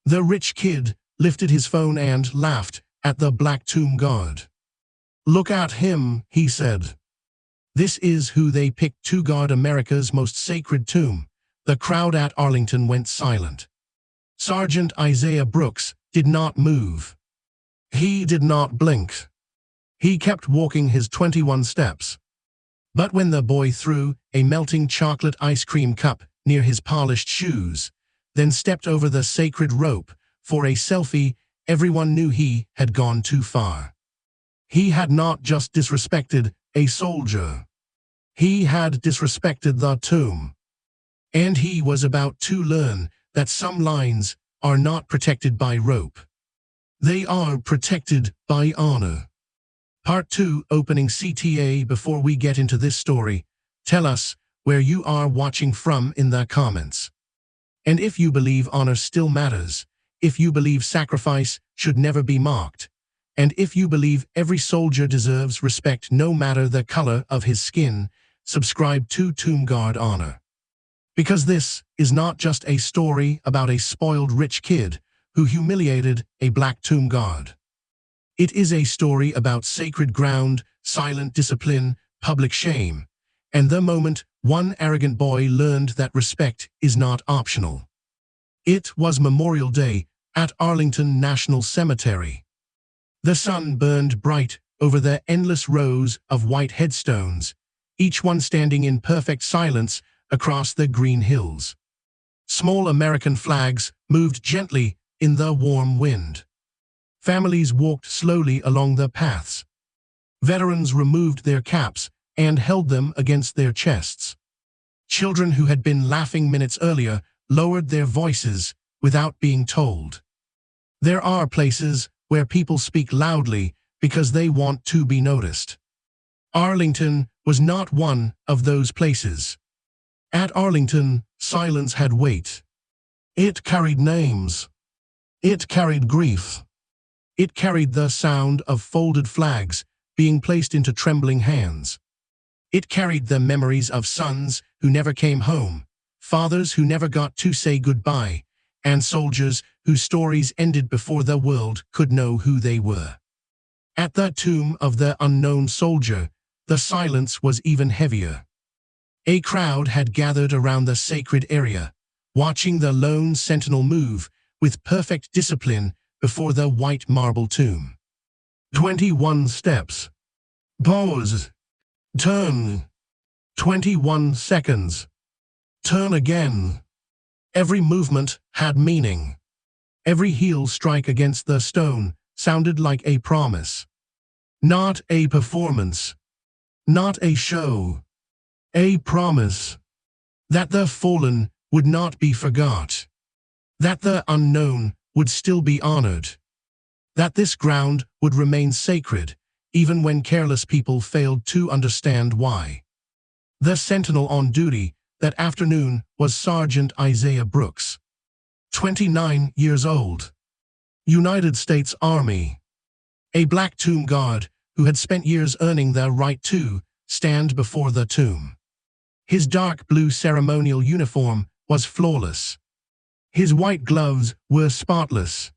The rich kid lifted his phone and laughed at the black tomb guard. "Look at him," he said. "This is who they picked to guard America's most sacred tomb." The crowd at Arlington went silent. Sergeant Isaiah Brooks did not move. He did not blink. He kept walking his 21 steps. But when the boy threw a melting chocolate ice cream cup near his polished shoes, then stepped over the sacred rope for a selfie, everyone knew he had gone too far. He had not just disrespected a soldier. He had disrespected the tomb. And he was about to learn that some lines are not protected by rope. They are protected by honor. Part 2, opening CTA. Before we get into this story, tell us where you are watching from in the comments. And if you believe honor still matters, if you believe sacrifice should never be mocked, and if you believe every soldier deserves respect no matter the color of his skin, subscribe to Tomb Guard Honor. Because this is not just a story about a spoiled rich kid who humiliated a black tomb guard. It is a story about sacred ground, silent discipline, public shame, and the moment one arrogant boy learned that respect is not optional. It was Memorial Day at Arlington National Cemetery. The sun burned bright over the endless rows of white headstones, each one standing in perfect silence across the green hills. Small American flags moved gently in the warm wind. Families walked slowly along the paths. Veterans removed their caps and held them against their chests. Children who had been laughing minutes earlier lowered their voices without being told. There are places where people speak loudly because they want to be noticed. Arlington was not one of those places. At Arlington, silence had weight. It carried names. It carried grief. It carried the sound of folded flags being placed into trembling hands. It carried the memories of sons who never came home, fathers who never got to say goodbye, and soldiers whose stories ended before the world could know who they were. At the tomb of the unknown soldier, the silence was even heavier. A crowd had gathered around the sacred area, watching the lone sentinel move with perfect discipline before the white marble tomb. 21 steps. Pause. Turn. 21 seconds. Turn again. Every movement had meaning. Every heel strike against the stone sounded like a promise. Not a performance. Not a show. A promise. That the fallen would not be forgot. That the unknown would still be honored. That this ground would remain sacred, even when careless people failed to understand why. The sentinel on duty that afternoon was Sergeant Isaiah Brooks, 29 years old, United States Army, a black tomb guard who had spent years earning the right to stand before the tomb. His dark blue ceremonial uniform was flawless. His white gloves were spotless.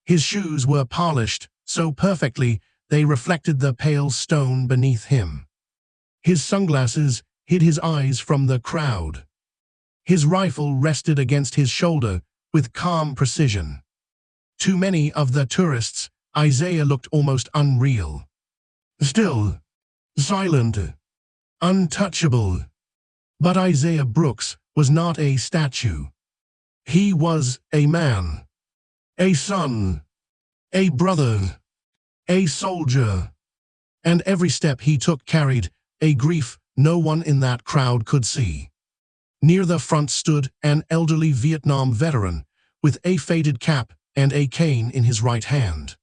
His shoes were polished so perfectly they reflected the pale stone beneath him. His sunglasses hid his eyes from the crowd. His rifle rested against his shoulder with calm precision. To many of the tourists, Isaiah looked almost unreal. Still, silent, untouchable. But Isaiah Brooks was not a statue. He was a man, a son, a brother, a soldier. And every step he took carried a grief no one in that crowd could see. Near the front stood an elderly Vietnam veteran with a faded cap and a cane in his right hand.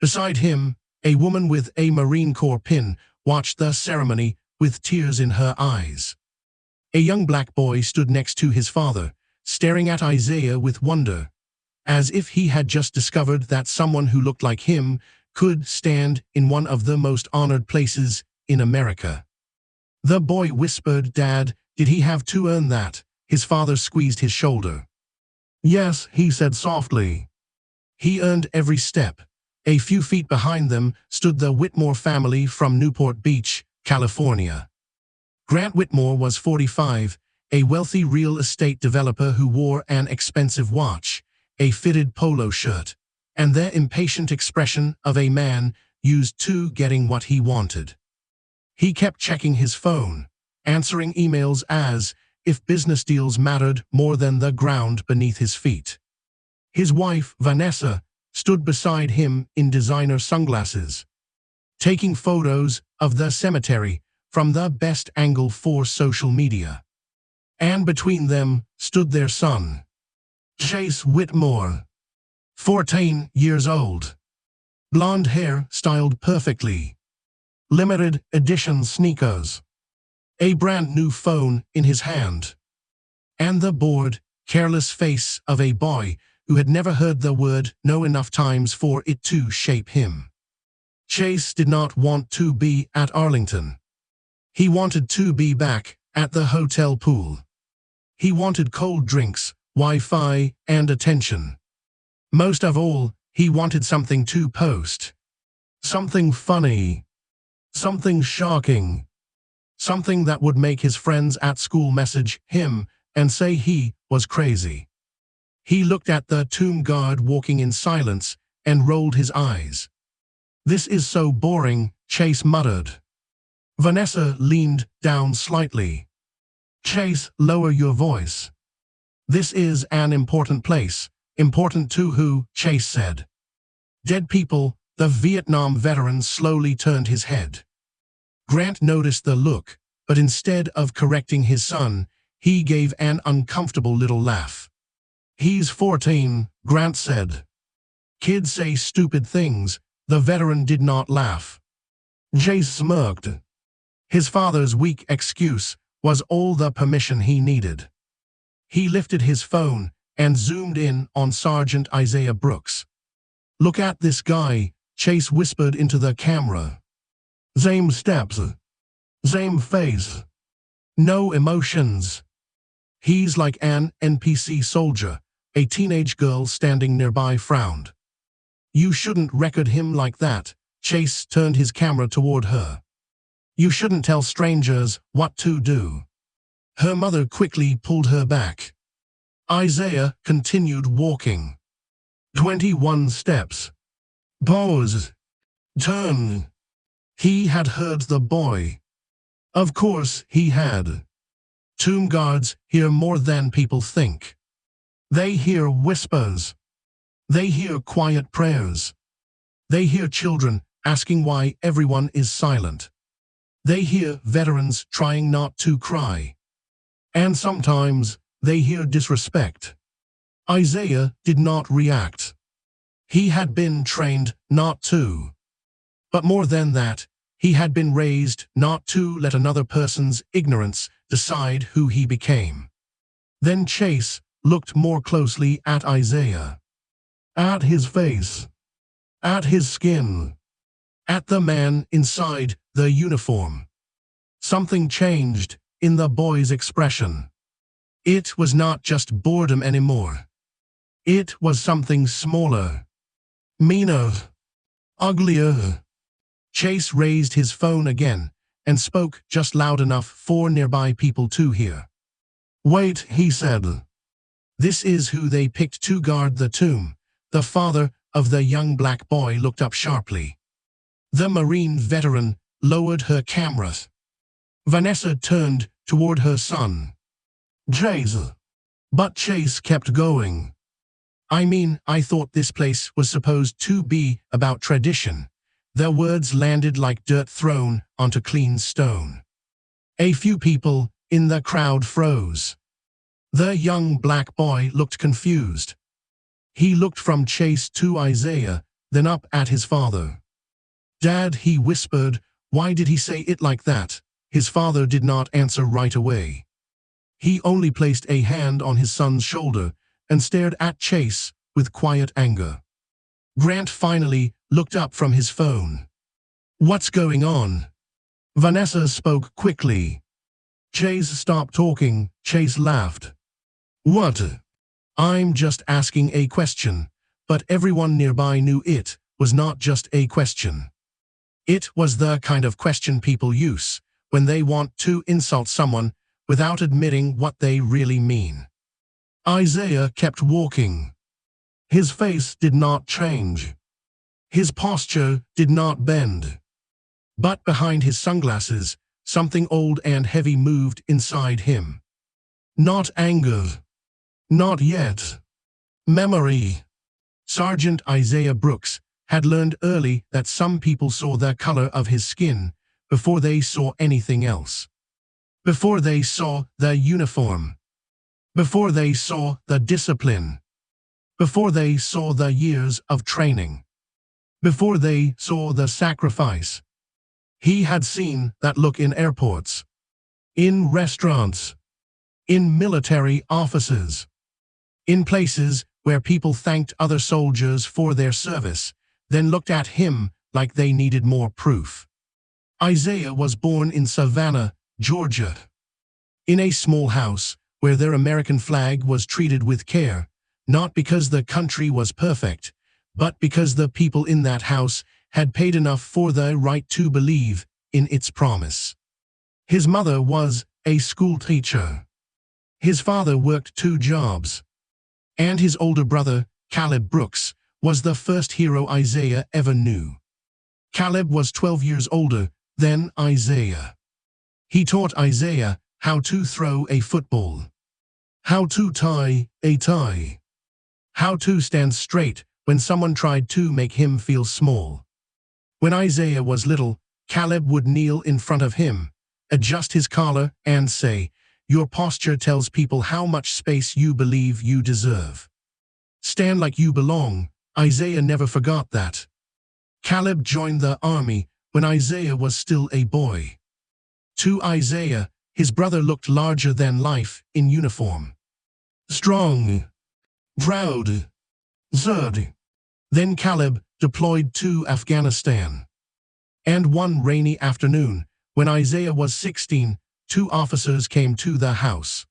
Beside him, a woman with a Marine Corps pin watched the ceremony with tears in her eyes. A young black boy stood next to his father, staring at Isaiah with wonder, as if he had just discovered that someone who looked like him could stand in one of the most honored places in America. The boy whispered, "Dad, did he have to earn that?" His father squeezed his shoulder. Yes, he said softly. He earned every step. A few feet behind them stood the Whitmore family from Newport Beach, California. Grant Whitmore was 45, a wealthy real estate developer who wore an expensive watch, a fitted polo shirt, and the impatient expression of a man used to getting what he wanted. He kept checking his phone, answering emails as if business deals mattered more than the ground beneath his feet. His wife, Vanessa, stood beside him in designer sunglasses, taking photos of the cemetery from the best angle for social media. And between them stood their son, Chase Whitmore, 14 years old. Blonde hair styled perfectly. Limited edition sneakers. A brand new phone in his hand. And the bored, careless face of a boy who had never heard the word no enough times for it to shape him. Chase did not want to be at Arlington. He wanted to be back at the hotel pool. He wanted cold drinks, Wi-Fi, and attention. Most of all, he wanted something to post. Something funny. Something shocking. Something that would make his friends at school message him and say he was crazy. He looked at the tomb guard walking in silence and rolled his eyes. "This is so boring," Chase muttered. Vanessa leaned down slightly. "Chase, lower your voice. This is an important place." "Important to who?" Chase said. "Dead people." The Vietnam veteran slowly turned his head. Grant noticed the look, but instead of correcting his son, he gave an uncomfortable little laugh. "He's 14, Grant said. Kids say stupid things." The veteran did not laugh. Chase smirked. His father's weak excuse was all the permission he needed. He lifted his phone and zoomed in on Sergeant Isaiah Brooks. "Look at this guy," Chase whispered into the camera. "Same steps. Same face. No emotions. He's like an NPC soldier." A teenage girl standing nearby frowned. "You shouldn't record him like that." Chase turned his camera toward her. "You shouldn't tell strangers what to do." Her mother quickly pulled her back. Isaiah continued walking. 21 steps. Pause. Turn. He had heard the boy. Of course he had. Tomb guards hear more than people think. They hear whispers. They hear quiet prayers. They hear children asking why everyone is silent. They hear veterans trying not to cry. And sometimes they hear disrespect. Isaiah did not react. He had been trained not to. But more than that, he had been raised not to let another person's ignorance decide who he became. Then Chase looked more closely at Isaiah. At his face. At his skin. At the man inside the uniform. Something changed in the boy's expression. It was not just boredom anymore. It was something smaller. Meaner. Uglier. Chase raised his phone again and spoke just loud enough for nearby people to hear. "Wait," he said. "This is who they picked to guard the tomb." The father of the young black boy looked up sharply. The Marine veteran lowered her camera. Vanessa turned toward her son. "Chase." But Chase kept going. I thought this place was supposed to be about tradition." Their words landed like dirt thrown onto clean stone. A few people in the crowd froze. The young black boy looked confused. He looked from Chase to Isaiah, then up at his father. "Dad," he whispered. "Why did he say it like that?" His father did not answer right away. He only placed a hand on his son's shoulder and stared at Chase with quiet anger. Grant finally looked up from his phone. "What's going on?" Vanessa spoke quickly. Chase stopped talking. Chase laughed. "What?" I'm just asking a question. But everyone nearby knew it was not just a question. It was the kind of question people use when they want to insult someone without admitting what they really mean. Isaiah kept walking. His face did not change. His posture did not bend. But behind his sunglasses, something old and heavy moved inside him. Not anger. Not yet. Memory. Sergeant Isaiah Brooks had learned early that some people saw the color of his skin before they saw anything else. Before they saw the uniform. Before they saw the discipline. Before they saw the years of training. Before they saw the sacrifice. He had seen that look in airports, in restaurants, in military offices, in places where people thanked other soldiers for their service, then looked at him like they needed more proof. Isaiah was born in Savannah, Georgia, in a small house where their American flag was treated with care, not because the country was perfect, but because the people in that house had paid enough for the right to believe in its promise. His mother was a school teacher. His father worked 2 jobs. And his older brother, Caleb Brooks, was the first hero Isaiah ever knew. Caleb was 12 years older than Isaiah. He taught Isaiah how to throw a football, how to tie a tie, how to stand straight when someone tried to make him feel small. When Isaiah was little, Caleb would kneel in front of him, adjust his collar, and say, "Your posture tells people how much space you believe you deserve. Stand like you belong." Isaiah never forgot that. Caleb joined the army when Isaiah was still a boy. To Isaiah, his brother looked larger than life in uniform. Strong, proud, zerd. Then Caleb deployed to Afghanistan. And one rainy afternoon, when Isaiah was 16, 2 officers came to the house.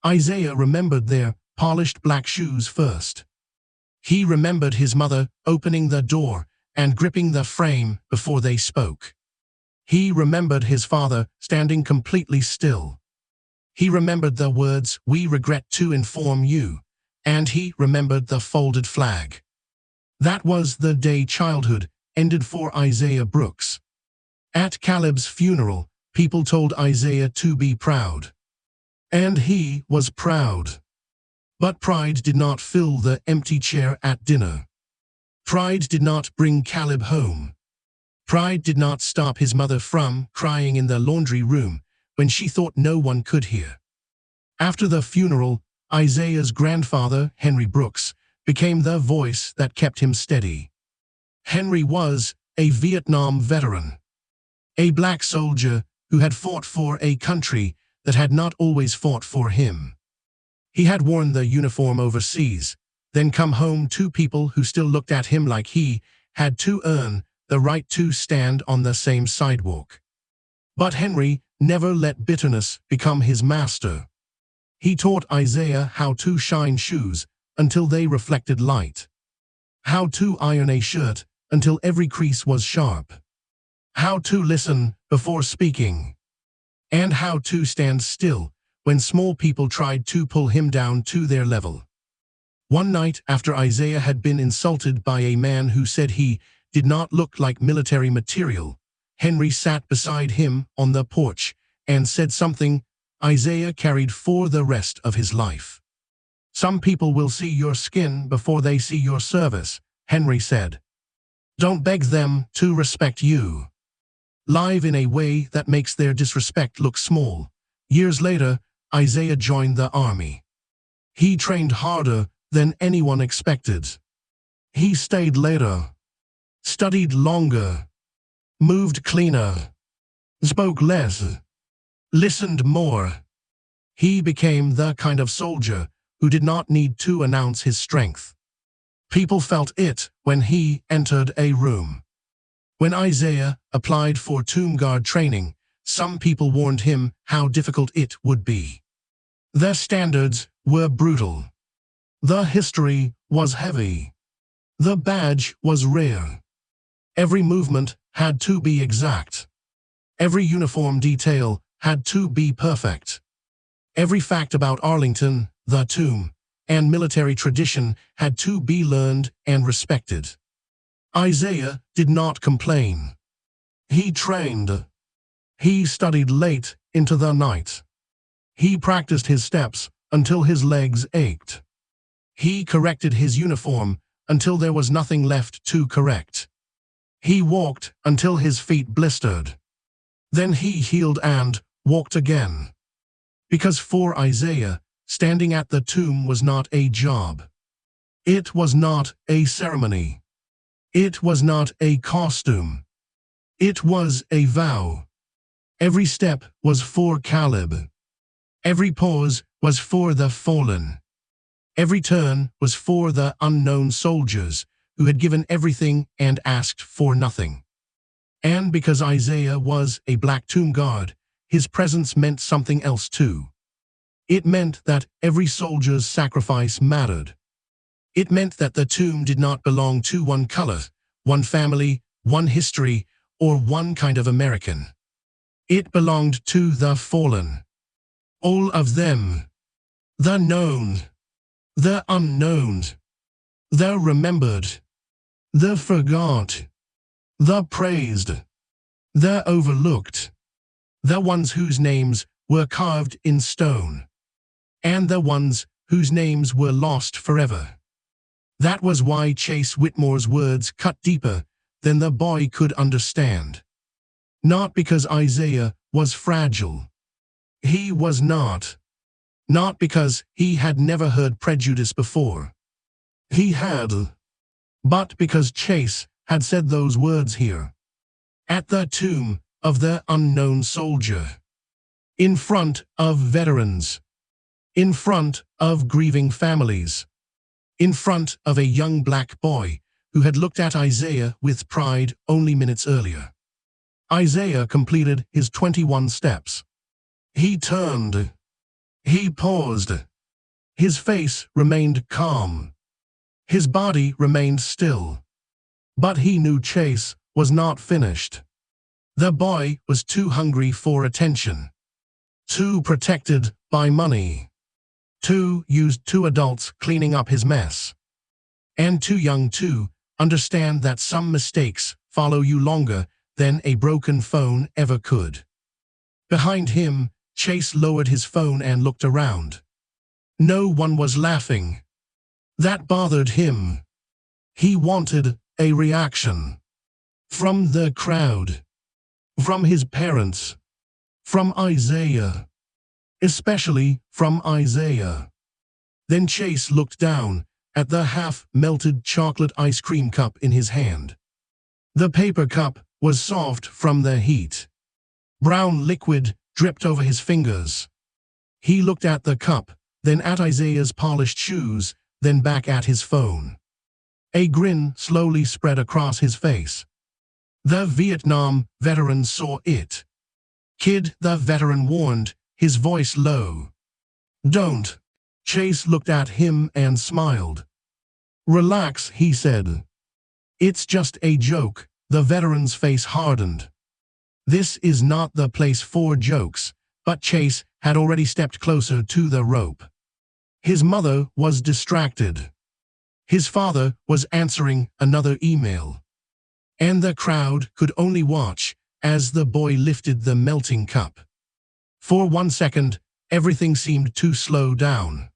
Isaiah remembered their polished black shoes first. He remembered his mother opening the door and gripping the frame before they spoke. He remembered his father standing completely still. He remembered the words, "We regret to inform you," and he remembered the folded flag. That was the day childhood ended for Isaiah Brooks. At Caleb's funeral, people told Isaiah to be proud. And he was proud. But pride did not fill the empty chair at dinner. Pride did not bring Caleb home. Pride did not stop his mother from crying in the laundry room when she thought no one could hear. After the funeral, Isaiah's grandfather, Henry Brooks, became the voice that kept him steady. Henry was a Vietnam veteran, a black soldier who had fought for a country that had not always fought for him. He had worn the uniform overseas, then come home to people who still looked at him like he had to earn the right to stand on the same sidewalk. But Henry never let bitterness become his master. He taught Isaiah how to shine shoes until they reflected light, how to iron a shirt until every crease was sharp, how to listen before speaking, and how to stand still when small people tried to pull him down to their level. One night after Isaiah had been insulted by a man who said he did not look like military material, Henry sat beside him on the porch and said something Isaiah carried for the rest of his life. "Some people will see your skin before they see your service," Henry said. "Don't beg them to respect you. Live in a way that makes their disrespect look small." Years later, Isaiah joined the army. He trained harder than anyone expected. He stayed later, studied longer, moved cleaner, spoke less, listened more. He became the kind of soldier who did not need to announce his strength. People felt it when he entered a room. When Isaiah applied for tomb guard training, some people warned him how difficult it would be. Their standards were brutal. The history was heavy. The badge was rare. Every movement had to be exact. Every uniform detail had to be perfect. Every fact about Arlington, the tomb, and military tradition had to be learned and respected. Isaiah did not complain. He trained. He studied late into the night. He practiced his steps until his legs ached. He corrected his uniform until there was nothing left to correct. He walked until his feet blistered. Then he healed and walked again. Because for Isaiah, standing at the tomb was not a job. It was not a ceremony. It was not a costume. It was a vow. Every step was for Caleb. Every pause was for the fallen. Every turn was for the unknown soldiers who had given everything and asked for nothing. And because Isaiah was a black tomb guard, his presence meant something else too. It meant that every soldier's sacrifice mattered. It meant that the tomb did not belong to one color, one family, one history, or one kind of American. It belonged to the fallen. All of them. The known. The unknown. The remembered. The forgot. The praised. The overlooked. The ones whose names were carved in stone. And the ones whose names were lost forever. That was why Chase Whitmore's words cut deeper than the boy could understand. Not because Isaiah was fragile. He was not. Not because he had never heard prejudice before. He had. But because Chase had said those words here. At the tomb of the unknown soldier. In front of veterans. In front of grieving families. In front of a young black boy who had looked at Isaiah with pride only minutes earlier. Isaiah completed his 21 steps. He turned. He paused. His face remained calm. His body remained still. But he knew Chase was not finished. The boy was too hungry for attention. Too protected by money. Too used to adults cleaning up his mess. And too young to understand that some mistakes follow you longer than a broken phone ever could. Behind him, Chase lowered his phone and looked around. No one was laughing. That bothered him. He wanted a reaction. From the crowd. From his parents. From Isaiah. Especially from Isaiah. Then Chase looked down at the half-melted chocolate ice cream cup in his hand. The paper cup was soft from the heat. Brown liquid dripped over his fingers. He looked at the cup, then at Isaiah's polished shoes, then back at his phone. A grin slowly spread across his face. The Vietnam veteran saw it. Kid, the veteran warned, his voice low. Don't. Chase looked at him and smiled. Relax, he said. It's just a joke. The veteran's face hardened. This is not the place for jokes, but Chase had already stepped closer to the rope. His mother was distracted. His father was answering another email. And the crowd could only watch as the boy lifted the melting cup. For 1 second, everything seemed to slow down.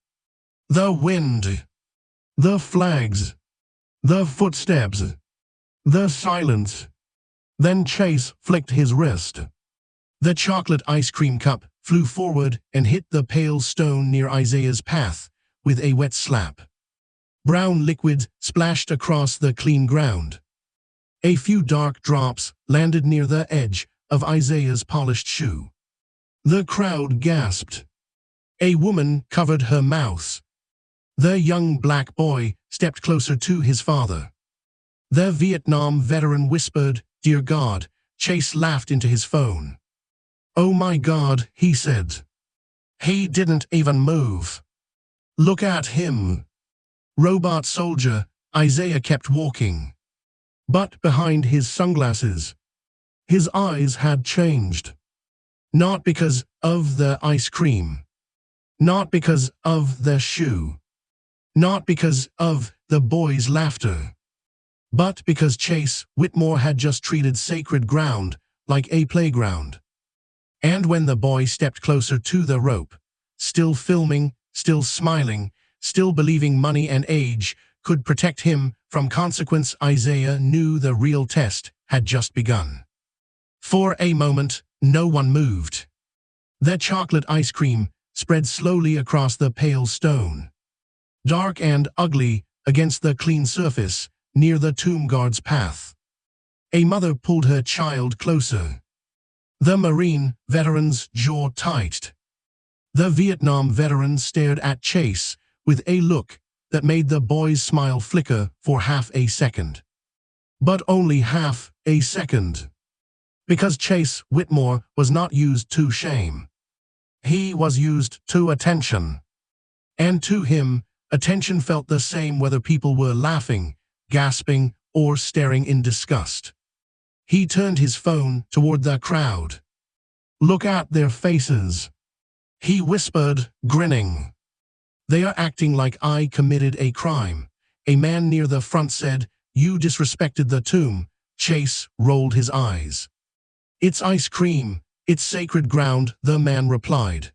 The wind. The flags. The footsteps. The silence. Then Chase flicked his wrist. The chocolate ice cream cup flew forward and hit the pale stone near Isaiah's path with a wet slap. Brown liquid splashed across the clean ground. A few dark drops landed near the edge of Isaiah's polished shoe. The crowd gasped. A woman covered her mouth. The young black boy stepped closer to his father. The Vietnam veteran whispered, "Dear God." Chase laughed into his phone. "Oh my God," he said. He didn't even move. Look at him. robot soldier, Isaiah kept walking. But behind his sunglasses, his eyes had changed. Not because of the ice cream. Not because of the shoe. Not because of the boy's laughter. But because Chase Whitmore had just treated sacred ground like a playground. And when the boy stepped closer to the rope, still filming, still smiling, still believing money and age could protect him from consequence, Isaiah knew the real test had just begun. For a moment, no one moved. The chocolate ice cream spread slowly across the pale stone, dark and ugly against the clean surface near the tomb guard's path. A mother pulled her child closer. The Marine veteran's jaw tightened. The Vietnam veteran stared at Chase with a look that made the boy's smile flicker for half a second. But only half a second. Because Chase Whitmore was not used to shame. He was used to attention. And to him, attention felt the same whether people were laughing, gasping, or staring in disgust. He turned his phone toward the crowd. Look at their faces. He whispered, grinning. They are acting like I committed a crime. A man near the front said, you disrespected the tomb. Chase rolled his eyes. It's ice cream. It's sacred ground, the man replied.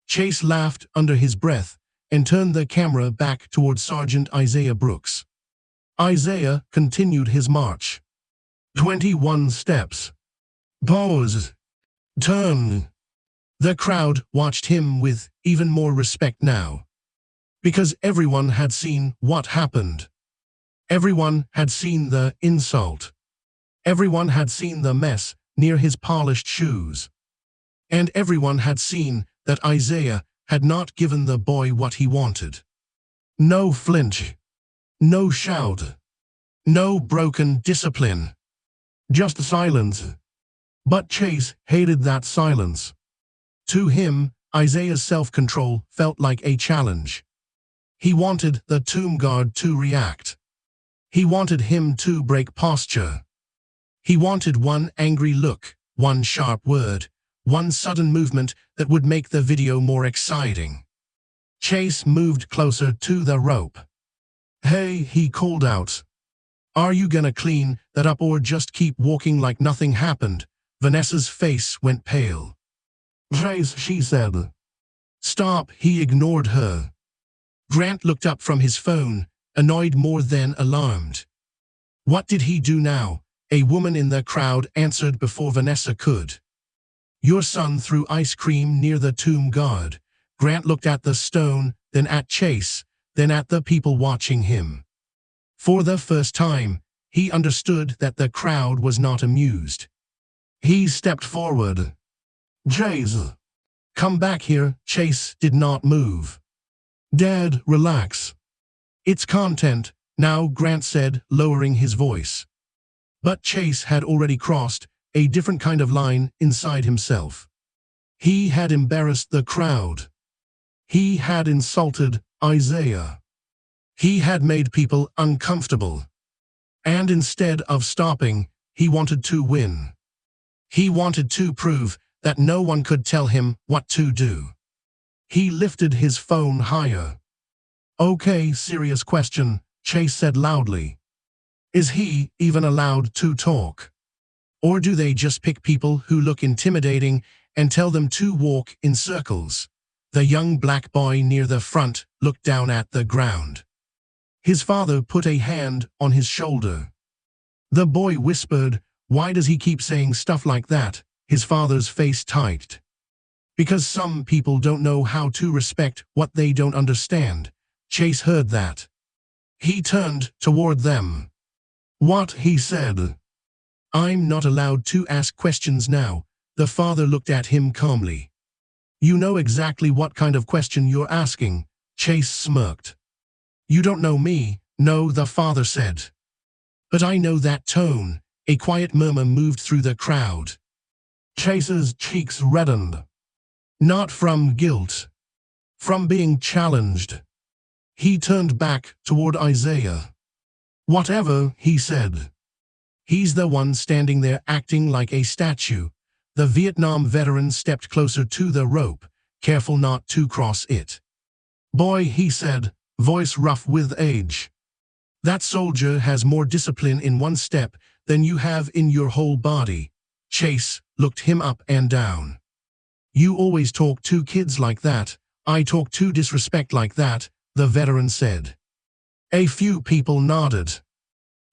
Chase laughed under his breath and turned the camera back toward Sergeant Isaiah Brooks. Isaiah continued his march. 21 steps. Pause. Turn. The crowd watched him with even more respect now. Because everyone had seen what happened. Everyone had seen the insult. Everyone had seen the mess near his polished shoes. And everyone had seen that Isaiah had not given the boy what he wanted. No flinch. No shout. No broken discipline. Just silence. But Chase hated that silence. To him, Isaiah's self-control felt like a challenge. He wanted the tomb guard to react. He wanted him to break posture. He wanted one angry look, one sharp word, one sudden movement that would make the video more exciting. Chase moved closer to the rope. Hey, he called out. Are you gonna clean that up or just keep walking like nothing happened? Vanessa's face went pale. Chase, she said. Stop, he ignored her. Grant looked up from his phone, annoyed more than alarmed. What did he do now? A woman in the crowd answered before Vanessa could. Your son threw ice cream near the tomb guard. Grant looked at the stone, then at Chase, then at the people watching him. For the first time, he understood that the crowd was not amused. He stepped forward. Chase, come back here. Chase did not move. Dad, relax. It's content, now, Grant said, lowering his voice. But Chase had already crossed a different kind of line inside himself. He had embarrassed the crowd. He had insulted Isaiah. He had made people uncomfortable. And instead of stopping, he wanted to win. He wanted to prove that no one could tell him what to do. He lifted his phone higher. Okay, serious question, Chase said loudly. Is he even allowed to talk? Or do they just pick people who look intimidating and tell them to walk in circles? The young black boy near the front looked down at the ground. His father put a hand on his shoulder. The boy whispered, why does he keep saying stuff like that? His father's face tightened. Because some people don't know how to respect what they don't understand. Chase heard that. He turned toward them. What? He said. I'm not allowed to ask questions now. The father looked at him calmly. You know exactly what kind of question you're asking, Chase smirked. You don't know me, no, the father said. But I know that tone. A quiet murmur moved through the crowd. Chase's cheeks reddened. Not from guilt. From being challenged. He turned back toward Isaiah. Whatever, he said. He's the one standing there acting like a statue. The Vietnam veteran stepped closer to the rope, careful not to cross it. Boy, he said, voice rough with age. That soldier has more discipline in one step than you have in your whole body. Chase looked him up and down. You always talk to kids like that. I talk to disrespect like that, the veteran said. A few people nodded.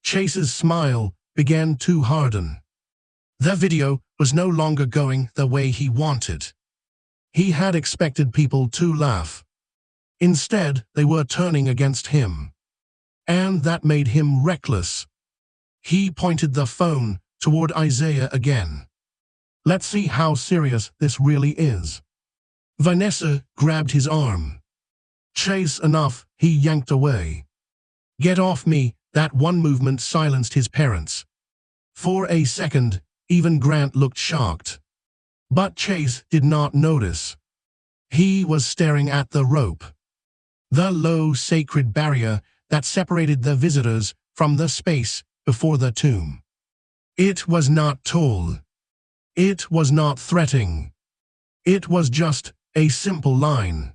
Chase's smile began to harden. The video was no longer going the way he wanted. He had expected people to laugh. Instead, they were turning against him. And that made him reckless. He pointed the phone toward Isaiah again. Let's see how serious this really is. Vanessa grabbed his arm. Chase, enough, he yanked away. Get off me. That one movement silenced his parents. For a second, even Grant looked shocked. But Chase did not notice. He was staring at the rope. The low, sacred barrier that separated the visitors from the space before the tomb. It was not tall. It was not threatening. It was just a simple line.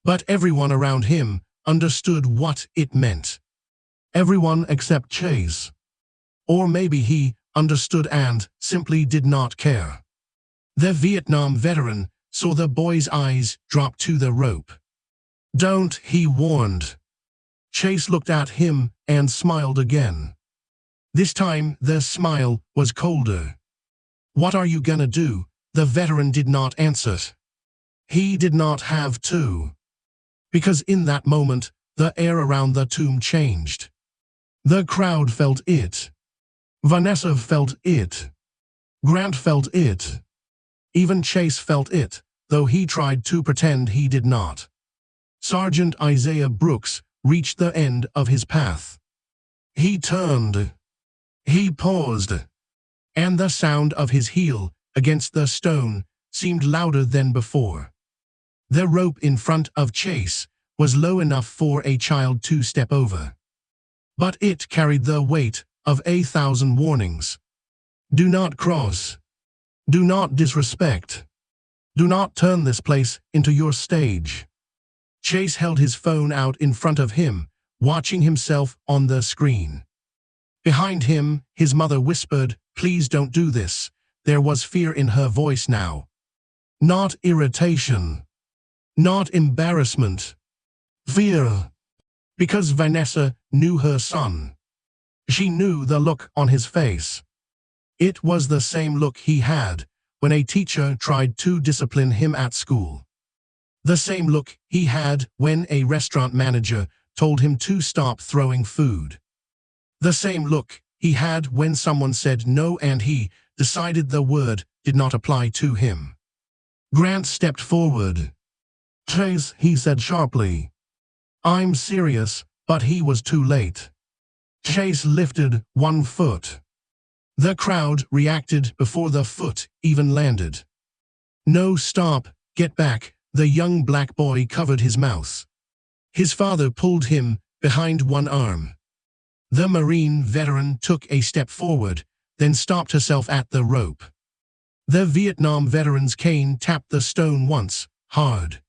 But everyone around him understood what it meant. Everyone except Chase. Or maybe he understood and simply did not care. The Vietnam veteran saw the boy's eyes drop to the rope. Don't, he warned. Chase looked at him and smiled again. This time, the smile was colder. What are you gonna do? The veteran did not answer. He did not have to. Because in that moment, the air around the tomb changed. The crowd felt it. Vanessa felt it. Grant felt it. Even Chase felt it, though he tried to pretend he did not. Sergeant Isaiah Brooks reached the end of his path. He turned. He paused. And the sound of his heel against the stone seemed louder than before. The rope in front of Chase was low enough for a child to step over. But it carried the weight of 1,000 warnings. Do not cross. Do not disrespect. Do not turn this place into your stage. Chase held his phone out in front of him, watching himself on the screen. Behind him, his mother whispered, "Please don't do this." There was fear in her voice now. Not irritation. Not embarrassment. Fear. Because Vanessa knew her son. She knew the look on his face. It was the same look he had when a teacher tried to discipline him at school. The same look he had when a restaurant manager told him to stop throwing food. The same look he had when someone said no and he decided the word did not apply to him. Grant stepped forward. "Chase," he said sharply. "I'm serious," but he was too late. Chase lifted one foot. The crowd reacted before the foot even landed. "No, stop, get back." The young black boy covered his mouth. His father pulled him behind one arm. The Marine veteran took a step forward, then stopped herself at the rope. The Vietnam veteran's cane tapped the stone once, hard.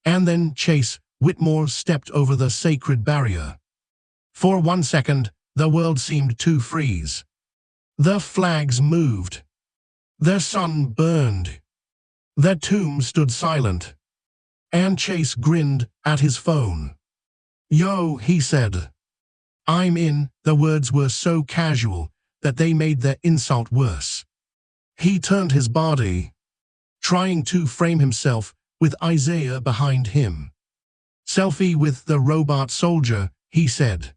And then Chase Whitmore stepped over the sacred barrier. For 1 second, the world seemed to freeze. The flags moved. The sun burned. The tomb stood silent. And Chase grinned at his phone. "Yo," he said. "I'm in." The words were so casual that they made the insult worse. He turned his body, trying to frame himself with Isaiah behind him. "Selfie with the robot soldier," he said.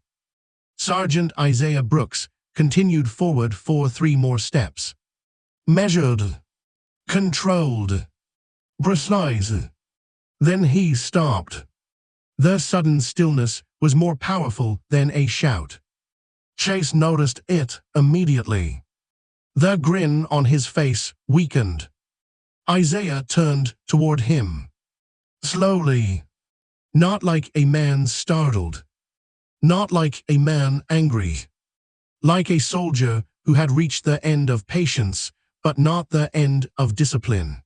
Sergeant Isaiah Brooks continued forward for 3 more steps. Measured. Controlled. Precise. Then he stopped. The sudden stillness was more powerful than a shout. Chase noticed it immediately. The grin on his face weakened. Isaiah turned toward him. Slowly. Not like a man startled. Not like a man angry. Like a soldier who had reached the end of patience, but not the end of discipline.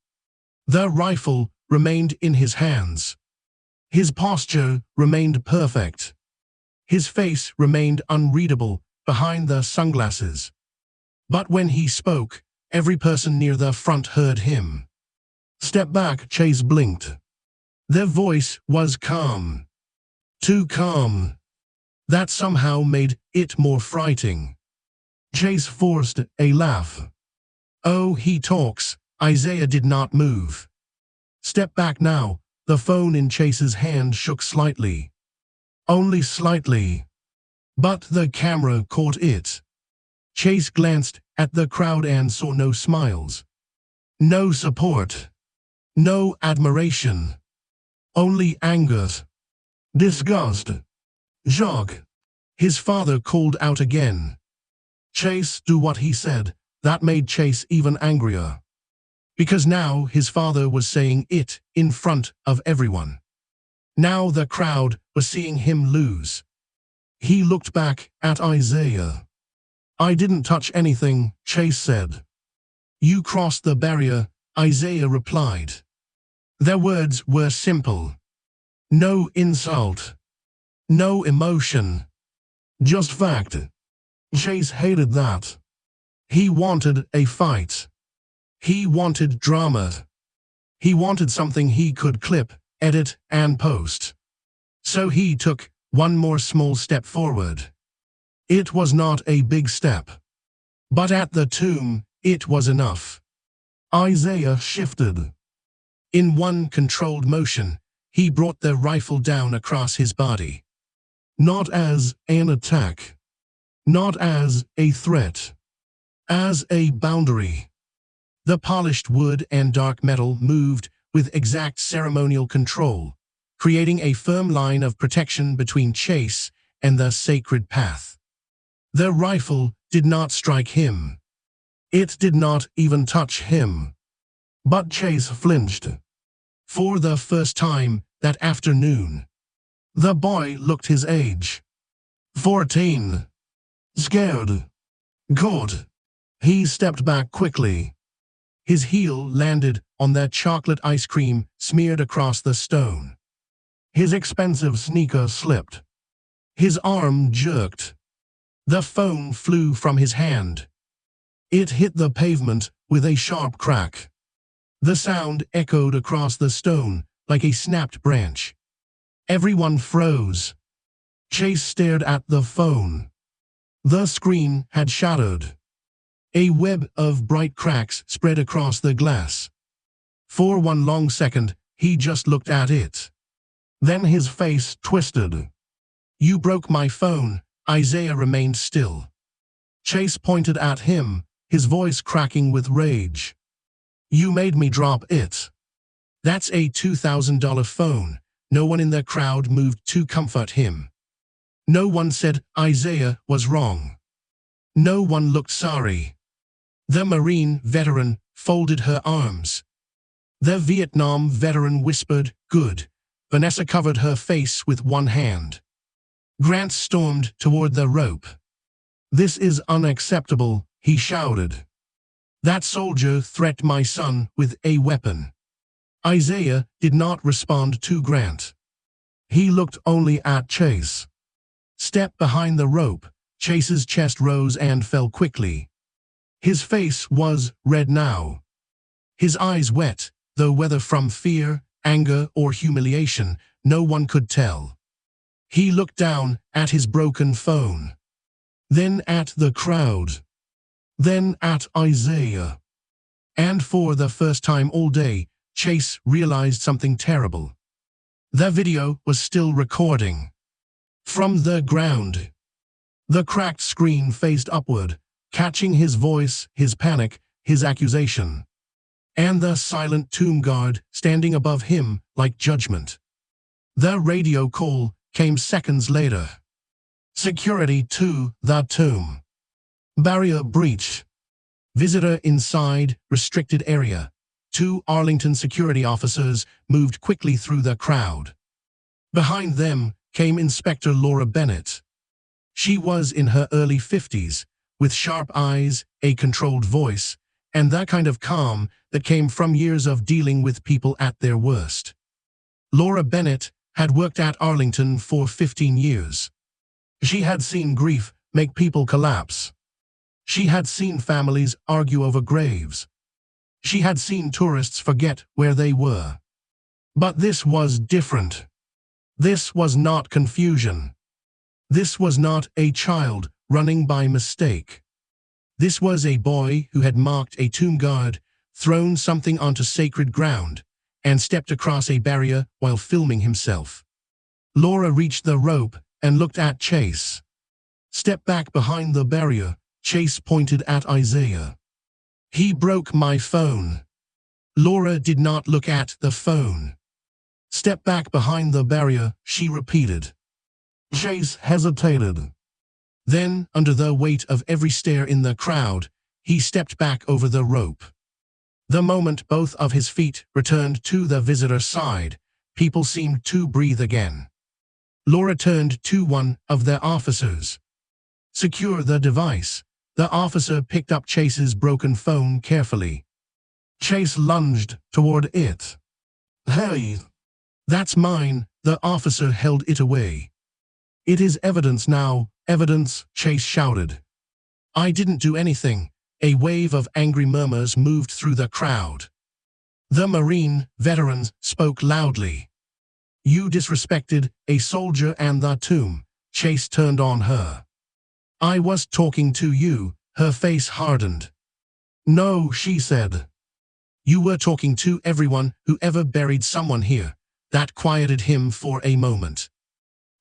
The rifle remained in his hands. His posture remained perfect. His face remained unreadable behind the sunglasses. But when he spoke, every person near the front heard him. "Step back," Chase blinked. Their voice was calm. Too calm. That somehow made it more frightening. Chase forced a laugh. "Oh, he talks." Isaiah did not move. "Step back now." The phone in Chase's hand shook slightly. Only slightly. But the camera caught it. Chase glanced at the crowd and saw no smiles. No support. No admiration. Only anger. Disgust. Shock. His father called out again. "Chase, do what he said." That made Chase even angrier. Because now his father was saying it in front of everyone. Now the crowd was seeing him lose. He looked back at Isaiah. "I didn't touch anything," Chase said. "You crossed the barrier," Isaiah replied. Their words were simple. No insult. No emotion. Just fact. Chase hated that. He wanted a fight. He wanted drama. He wanted something he could clip, edit, and post. So he took one more small step forward. It was not a big step. But at the tomb, it was enough. Isaiah shifted. In one controlled motion, he brought the rifle down across his body. Not as an attack. Not as a threat. As a boundary. The polished wood and dark metal moved with exact ceremonial control, creating a firm line of protection between Chase and the sacred path. The rifle did not strike him. It did not even touch him. But Chase flinched. For the first time that afternoon. The boy looked his age. 14. Scared. Caught. He stepped back quickly. His heel landed on that chocolate ice cream smeared across the stone. His expensive sneaker slipped. His arm jerked. The phone flew from his hand. It hit the pavement with a sharp crack. The sound echoed across the stone like a snapped branch. Everyone froze. Chase stared at the phone. The screen had shattered. A web of bright cracks spread across the glass. For one long second, he just looked at it. Then his face twisted. "You broke my phone." Isaiah remained still. Chase pointed at him, his voice cracking with rage. "You made me drop it." "That's a $2,000 phone." No one in the crowd moved to comfort him. No one said Isaiah was wrong. No one looked sorry. The Marine veteran folded her arms. The Vietnam veteran whispered, "Good." Vanessa covered her face with one hand. Grant stormed toward the rope. "This is unacceptable," he shouted. "That soldier threatened my son with a weapon." Isaiah did not respond to Grant. He looked only at Chase. Step behind the rope. Chase's chest rose and fell quickly. His face was red now. His eyes wet, though whether from fear, anger, or humiliation, no one could tell. He looked down at his broken phone. Then at the crowd. Then at Isaiah. And for the first time all day, Chase realized something terrible. The video was still recording. From the ground. The cracked screen faced upward, catching his voice, his panic, his accusation. And the silent tomb guard standing above him like judgment. The radio call came seconds later. "Security to the tomb. Barrier breach. Visitor inside restricted area." Two Arlington security officers moved quickly through the crowd. Behind them came Inspector Laura Bennett. She was in her early 50s, with sharp eyes, a controlled voice, and that kind of calm that came from years of dealing with people at their worst. Laura Bennett had worked at Arlington for 15 years. She had seen grief make people collapse. She had seen families argue over graves. She had seen tourists forget where they were. But this was different. This was not confusion. This was not a child running by mistake. This was a boy who had marked a tomb guard, thrown something onto sacred ground, and stepped across a barrier while filming himself. Laura reached the rope and looked at Chase. "Step back behind the barrier," Chase pointed at Isaiah. "He broke my phone." Laura did not look at the phone. "Step back behind the barrier," she repeated. Chase hesitated. Then, under the weight of every stare in the crowd, he stepped back over the rope. The moment both of his feet returned to the visitor side, people seemed to breathe again. Laura turned to one of their officers. "Secure the device." The officer picked up Chase's broken phone carefully. Chase lunged toward it. "Hey, that's mine." The officer held it away. "It is evidence now." "Evidence," Chase shouted. "I didn't do anything." A wave of angry murmurs moved through the crowd. The Marine veteran spoke loudly. "You disrespected a soldier and the tomb." Chase turned on her. "I was talking to you." Her face hardened. "No," she said. "You were talking to everyone who ever buried someone here." That quieted him for a moment.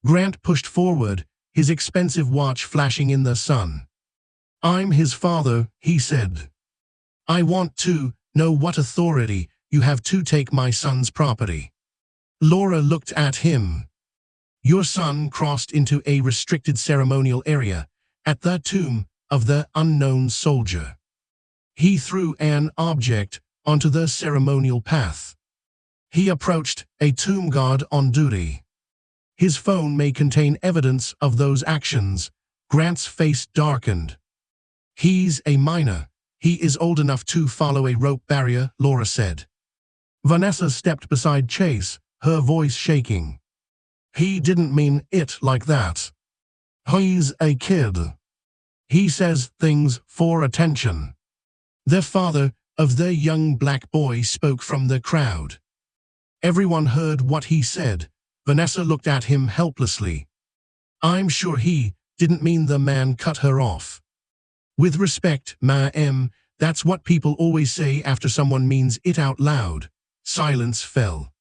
Grant pushed forward, his expensive watch flashing in the sun. "I'm his father," he said. "I want to know what authority you have to take my son's property." Laura looked at him. "Your son crossed into a restricted ceremonial area at the tomb of the unknown soldier. He threw an object onto the ceremonial path. He approached a tomb guard on duty. His phone may contain evidence of those actions." Grant's face darkened. "He's a minor. He is old enough to follow a rope barrier," Laura said. Vanessa stepped beside Chase, her voice shaking. "He didn't mean it like that. He's a kid. He says things for attention." The father of the young black boy spoke from the crowd. Everyone heard what he said. Vanessa looked at him helplessly. "I'm sure he didn't mean." The man cut her off. "With respect, ma'am, that's what people always say after someone means it out loud." Silence fell.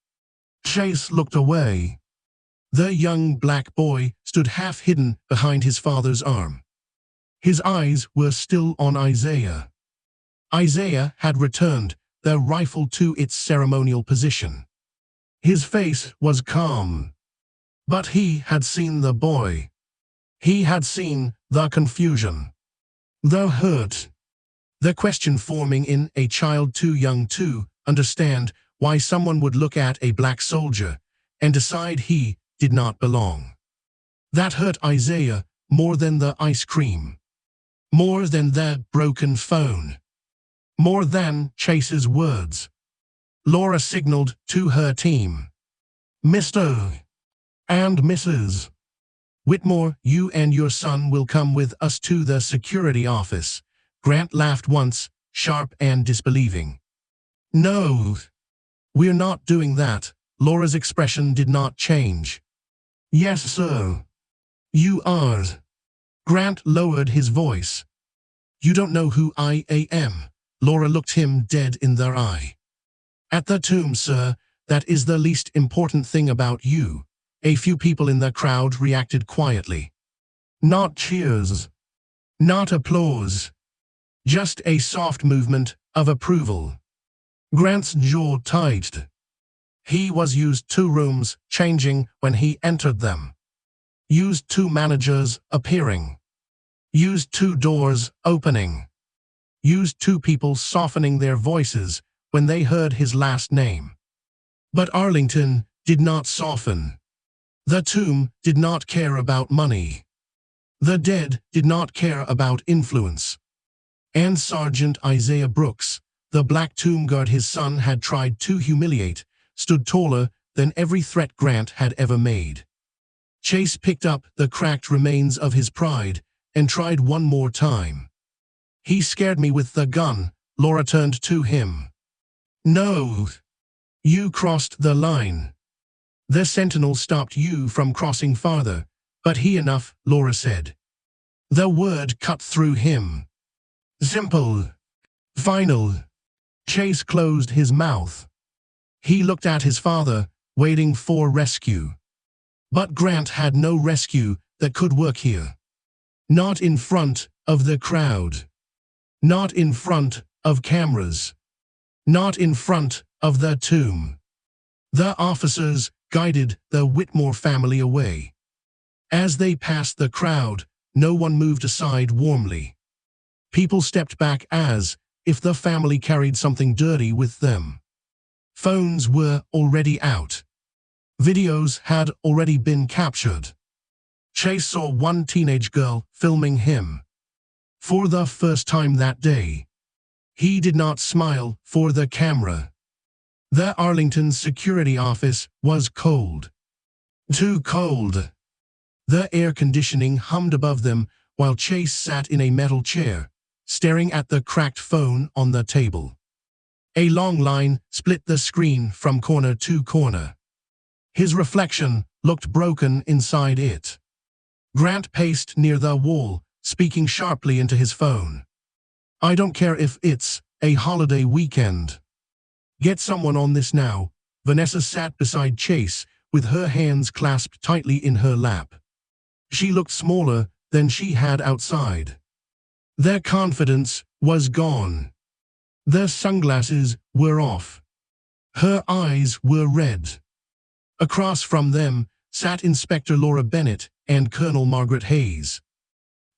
Chase looked away. The young black boy stood half hidden behind his father's arm. His eyes were still on Isaiah. Isaiah had returned, the rifle to its ceremonial position. His face was calm. But he had seen the boy. He had seen the confusion, the hurt, the question forming in a child too young to understand why someone would look at a black soldier and decide he did not belong. That hurt Isaiah more than the ice cream, more than the broken phone, more than Chase's words. Laura signaled to her team. "Mr. and Mrs. Whitmore, you and your son will come with us to the security office." Grant laughed once, sharp and disbelieving. "No, we're not doing that." Laura's expression did not change. "Yes, sir. You are." Grant lowered his voice. "You don't know who I am." Laura looked him dead in the eye. "At the tomb, sir, that is the least important thing about you." A few people in the crowd reacted quietly. Not cheers. Not applause. Just a soft movement of approval. Grant's jaw tightened. He was used to rooms changing when he entered them. Used to managers appearing. Used to doors opening. Used to people softening their voices when they heard his last name. But Arlington did not soften. The tomb did not care about money. The dead did not care about influence. And Sergeant Isaiah Brooks, the black tomb guard his son had tried to humiliate, stood taller than every threat Grant had ever made. Chase picked up the cracked remains of his pride and tried one more time. "He scared me with the gun," Laura turned to him. "No. You crossed the line. The sentinel stopped you from crossing farther, but he enough," Laura said. The word cut through him. Simple. Final. Chase closed his mouth. He looked at his father, waiting for rescue. But Grant had no rescue that could work here. Not in front of the crowd. Not in front of cameras. Not in front of the tomb. The officers guided the Whitmore family away. As they passed the crowd, no one moved aside warmly. People stepped back as if the family carried something dirty with them. Phones were already out. Videos had already been captured. Chase saw one teenage girl filming him. For the first time that day, he did not smile for the camera. The Arlington security office was cold. Too cold. The air conditioning hummed above them while Chase sat in a metal chair, staring at the cracked phone on the table. A long line split the screen from corner to corner. His reflection looked broken inside it. Grant paced near the wall, speaking sharply into his phone. "I don't care if it's a holiday weekend. Get someone on this now." Vanessa sat beside Chase, with her hands clasped tightly in her lap. She looked smaller than she had outside. Their confidence was gone. Their sunglasses were off. Her eyes were red. Across from them sat Inspector Laura Bennett and Colonel Margaret Hayes.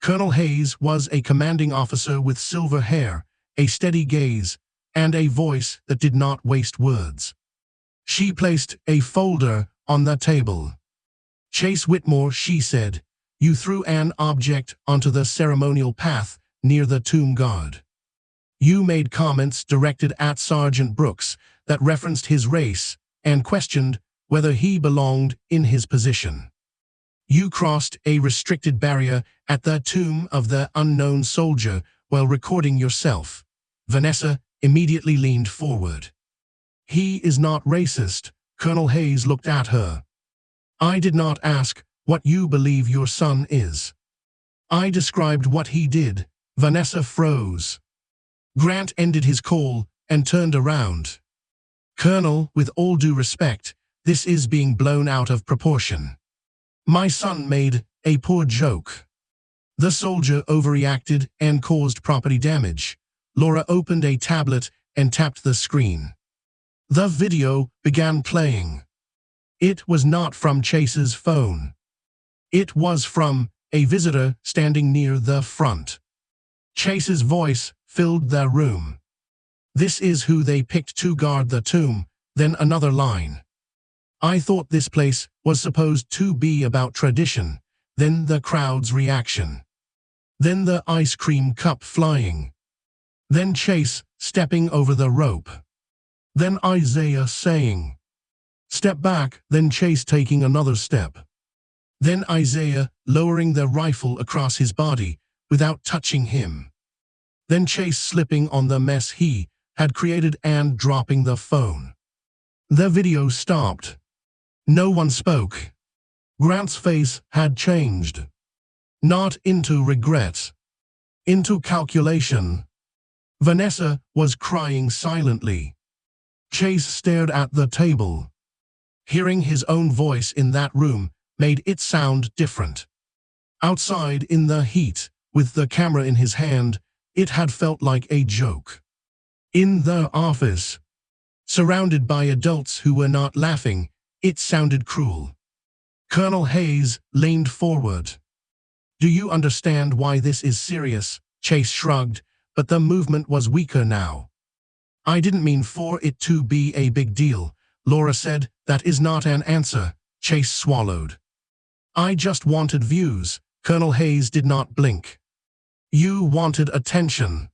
Colonel Hayes was a commanding officer with silver hair, a steady gaze, and a voice that did not waste words. She placed a folder on the table. "Chase Whitmore," she said, "you threw an object onto the ceremonial path near the tomb guard. You made comments directed at Sergeant Brooks that referenced his race and questioned whether he belonged in his position. You crossed a restricted barrier at the tomb of the unknown soldier while recording yourself." Vanessa immediately leaned forward. "He is not racist." Colonel Hayes looked at her. "I did not ask what you believe your son is. I described what he did." Vanessa froze. Grant ended his call and turned around. "Colonel, with all due respect, this is being blown out of proportion. My son made a poor joke. The soldier overreacted and caused property damage." Laura opened a tablet and tapped the screen. The video began playing. It was not from Chase's phone. It was from a visitor standing near the front. Chase's voice filled the room. "This is who they picked to guard the tomb." Then another line. "I thought this place was supposed to be about tradition." Then the crowd's reaction. Then the ice cream cup flying. Then Chase stepping over the rope. Then Isaiah saying, "Step back." Then Chase taking another step. Then Isaiah lowering the rifle across his body without touching him. Then Chase slipping on the mess he had created and dropping the phone. The video stopped. No one spoke. Grant's face had changed. Not into regret. Into calculation. Vanessa was crying silently. Chase stared at the table. Hearing his own voice in that room made it sound different. Outside in the heat, with the camera in his hand, it had felt like a joke. In the office, surrounded by adults who were not laughing, it sounded cruel. Colonel Hayes leaned forward. "Do you understand why this is serious?" Chase shrugged, but the movement was weaker now. "I didn't mean for it to be a big deal," Laura said. "That is not an answer." Chase swallowed. I just wanted views. Colonel Hayes did not blink. You wanted attention.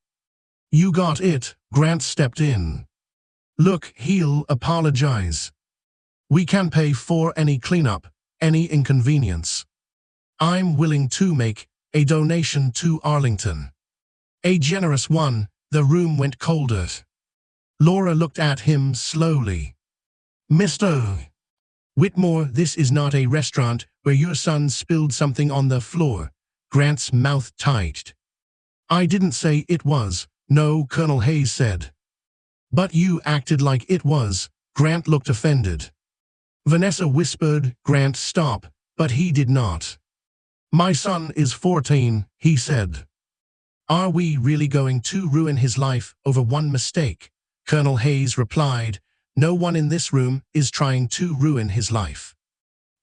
You got it. Grant stepped in. Look, he'll apologize. We can pay for any cleanup, any inconvenience. I'm willing to make a donation to Arlington. A generous one. The room went colder. Laura looked at him slowly. Mr. Whitmore, this is not a restaurant where your son spilled something on the floor. Grant's mouth tightened. I didn't say it was. No, Colonel Hayes said. But you acted like it was. Grant looked offended. Vanessa whispered, Grant, stop, but he did not. My son is 14, he said. Are we really going to ruin his life over one mistake? Colonel Hayes replied, no one in this room is trying to ruin his life.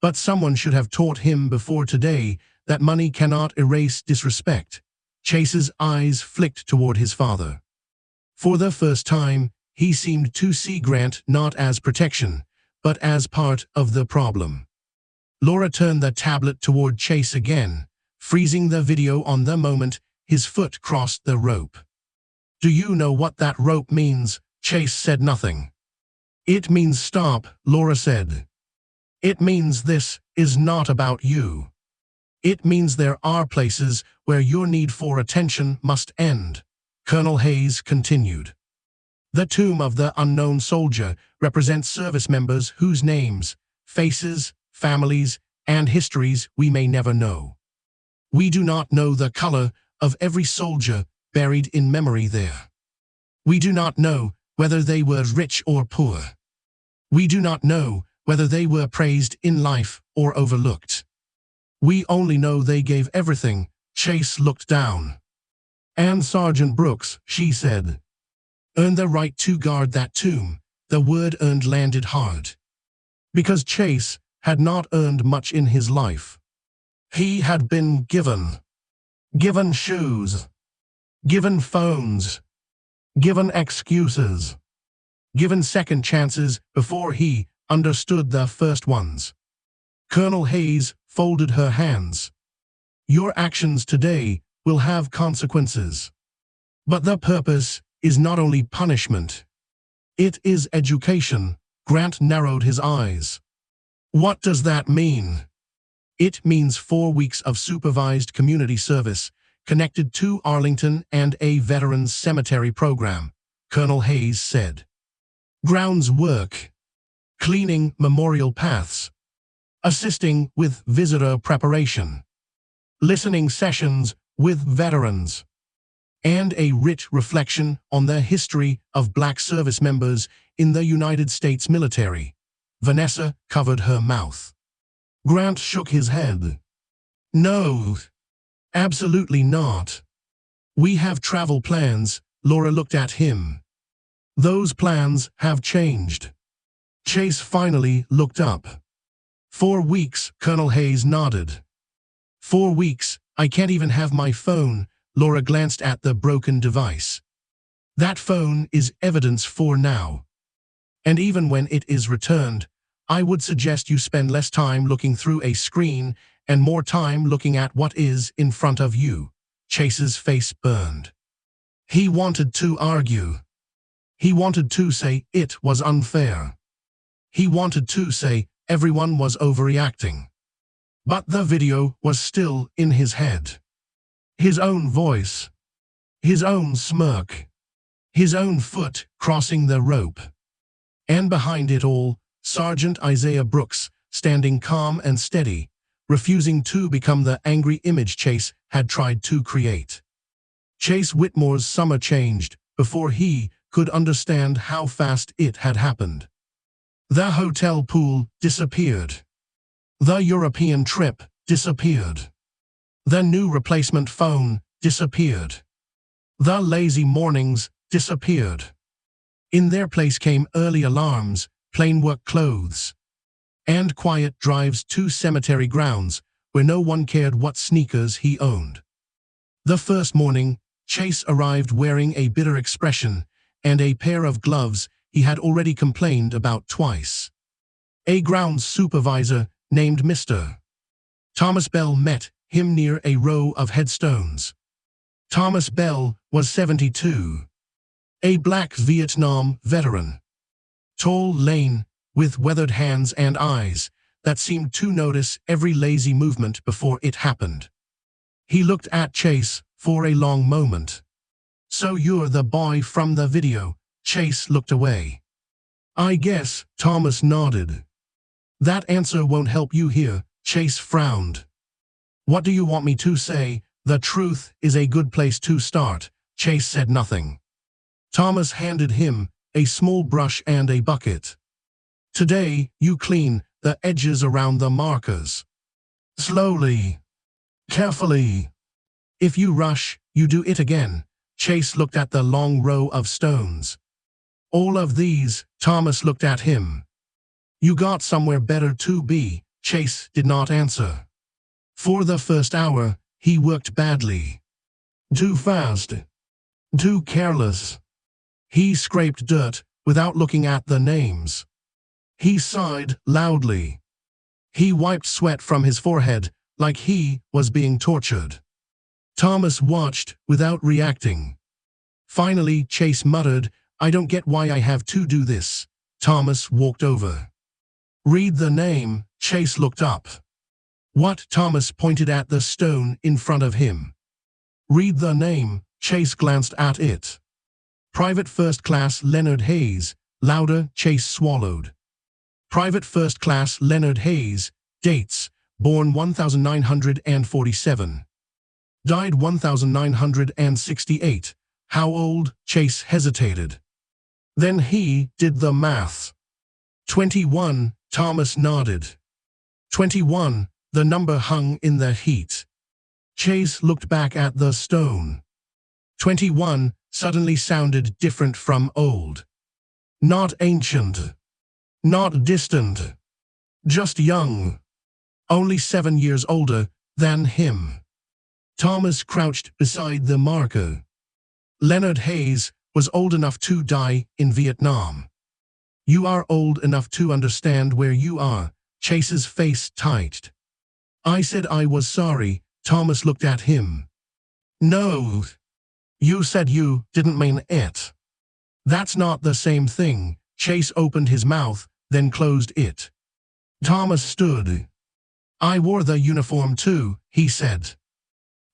But someone should have taught him before today that money cannot erase disrespect. Chase's eyes flicked toward his father. For the first time, he seemed to see Grant not as protection, but as part of the problem. Laura turned the tablet toward Chase again, freezing the video on the moment his foot crossed the rope. Do you know what that rope means? Chase said nothing. It means stop, Laura said. It means this is not about you. It means there are places where your need for attention must end. Colonel Hayes continued. The tomb of the unknown soldier represents service members whose names, faces, families, and histories we may never know. We do not know the color of every soldier buried in memory there. We do not know whether they were rich or poor. We do not know whether they were praised in life or overlooked. We only know they gave everything. Chase looked down. And Sergeant Brooks, she said, earned the right to guard that tomb. The word earned landed hard. Because Chase had not earned much in his life. He had been given. Given shoes. Given phones. Given excuses. Given second chances before he understood the first ones. Colonel Hayes folded her hands. Your actions today will have consequences. But the purpose is not only punishment. It is education. Grant narrowed his eyes. What does that mean? It means 4 weeks of supervised community service connected to Arlington and a veterans cemetery program, Colonel Hayes said. Grounds work. Cleaning memorial paths. Assisting with visitor preparation. Listening sessions with veterans. And a rich reflection on the history of Black service members in the United States military. Vanessa covered her mouth. Grant shook his head. No, absolutely not. We have travel plans. Laura looked at him. Those plans have changed. Chase finally looked up. 4 weeks, Colonel Hayes nodded. 4 weeks, I can't even have my phone. Laura glanced at the broken device. That phone is evidence for now. And even when it is returned, I would suggest you spend less time looking through a screen and more time looking at what is in front of you. Chase's face burned. He wanted to argue. He wanted to say it was unfair. He wanted to say everyone was overreacting. But the video was still in his head. His own voice. His own smirk. His own foot crossing the rope. And behind it all, Sergeant Isaiah Brooks, standing calm and steady, refusing to become the angry image Chase had tried to create. Chase Whitmore's summer changed before he could understand how fast it had happened. The hotel pool disappeared. The European trip disappeared. The new replacement phone disappeared. The lazy mornings disappeared. In their place came early alarms, plain work clothes, and quiet drives to cemetery grounds where no one cared what sneakers he owned. The first morning, Chase arrived wearing a bitter expression and a pair of gloves he had already complained about twice. A grounds supervisor named Mr. Thomas Bell met him near a row of headstones. Thomas Bell was 72, a black Vietnam veteran, tall, lean, with weathered hands and eyes that seemed to notice every lazy movement before it happened. He looked at Chase for a long moment. "So you're the boy from the video?" Chase looked away. "I guess," Thomas nodded. "That answer won't help you here," Chase frowned. "What do you want me to say?" "The truth is a good place to start." Chase said nothing. Thomas handed him a small brush and a bucket. "Today, you clean the edges around the markers. Slowly. Carefully. If you rush, you do it again." Chase looked at the long row of stones. "All of these?" Thomas looked at him. "You got somewhere better to be." Chase did not answer. For the first hour, he worked badly. Too fast. Too careless. He scraped dirt without looking at the names. He sighed loudly. He wiped sweat from his forehead like he was being tortured. Thomas watched without reacting. Finally, Chase muttered, "I don't get why I have to do this." Thomas walked over. "Read the name." Chase looked up. "What?" Thomas pointed at the stone in front of him. "Read the name." Chase glanced at it. "Private First Class Leonard Hayes." Louder, Chase swallowed. "Private First Class Leonard Hayes. Dates: born 1947. Died 1968. How old?" Chase hesitated. Then he did the math. 21, Thomas nodded. 21, the number hung in the heat. Chase looked back at the stone. 21 suddenly sounded different from old. Not ancient. Not distant. Just young. Only 7 years older than him. Thomas crouched beside the marker. Leonard Hayes was old enough to die in Vietnam. "You are old enough to understand where you are." Chase's face tightened. "I said I was sorry." Thomas looked at him. "No. You said you didn't mean it." "That's not the same thing." Chase opened his mouth, then closed it. Thomas stood. "I wore the uniform too," he said.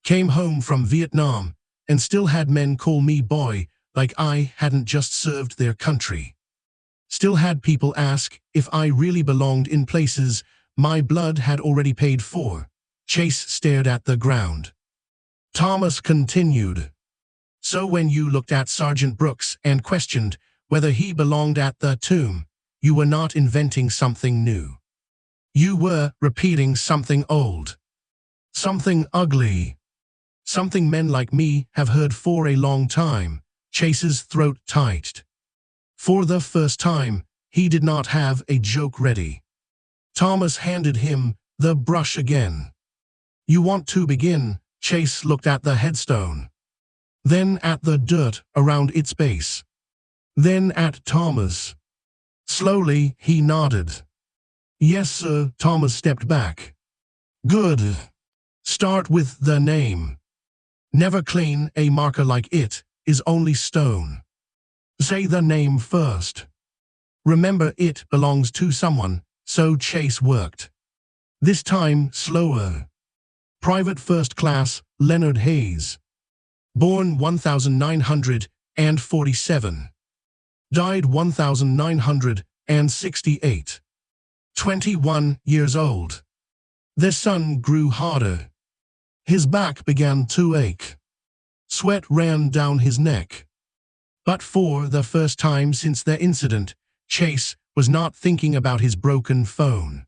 "Came home from Vietnam, and still had men call me boy, like I hadn't just served their country. Still had people ask if I really belonged in places my blood had already paid for." Chase stared at the ground. Thomas continued. "So when you looked at Sergeant Brooks and questioned whether he belonged at the tomb, you were not inventing something new. You were repeating something old. Something ugly. Something men like me have heard for a long time." Chase's throat tightened. For the first time, he did not have a joke ready. Thomas handed him the brush again. "You want to begin?" Chase looked at the headstone. Then at the dirt around its base. Then at Thomas. Slowly, he nodded. "Yes, sir." Thomas stepped back. "Good. Start with the name. Never clean a marker like it is only stone. Say the name first. Remember, it belongs to someone." So Chase worked. This time slower. "Private First Class Leonard Hayes. Born 1947. Died 1968. 21 years old." The sun grew harder. His back began to ache. Sweat ran down his neck. But for the first time since the incident, Chase was not thinking about his broken phone.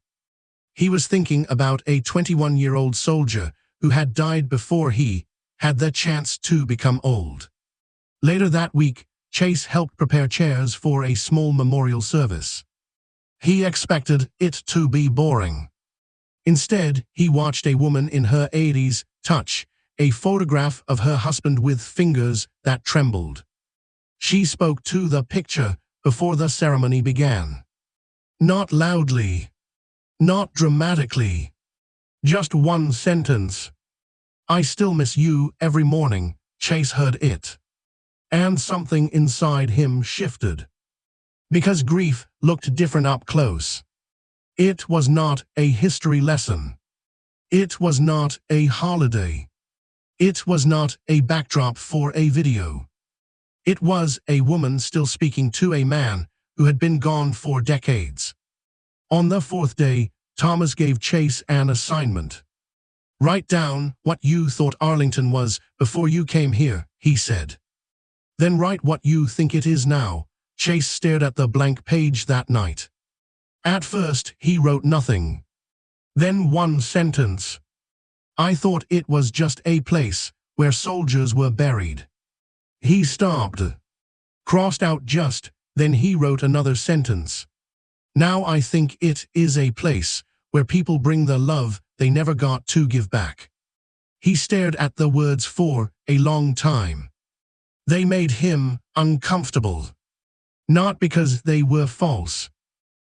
He was thinking about a 21-year-old soldier who had died before he had the chance to become old. Later that week, Chase helped prepare chairs for a small memorial service. He expected it to be boring. Instead, he watched a woman in her 80s touch a photograph of her husband with fingers that trembled. She spoke to the picture before the ceremony began. Not loudly. Not dramatically. Just one sentence. "I still miss you every morning." Chase heard it. And something inside him shifted. Because grief looked different up close. It was not a history lesson. It was not a holiday. It was not a backdrop for a video. It was a woman still speaking to a man who had been gone for decades. On the fourth day, Thomas gave Chase an assignment. "Write down what you thought Arlington was before you came here," he said. "Then write what you think it is now." Chase stared at the blank page that night. At first, he wrote nothing. Then one sentence. "I thought it was just a place where soldiers were buried." He stopped. Crossed out just, then he wrote another sentence. "Now I think it is a place where people bring the love they never got to give back." He stared at the words for a long time. They made him uncomfortable. Not because they were false.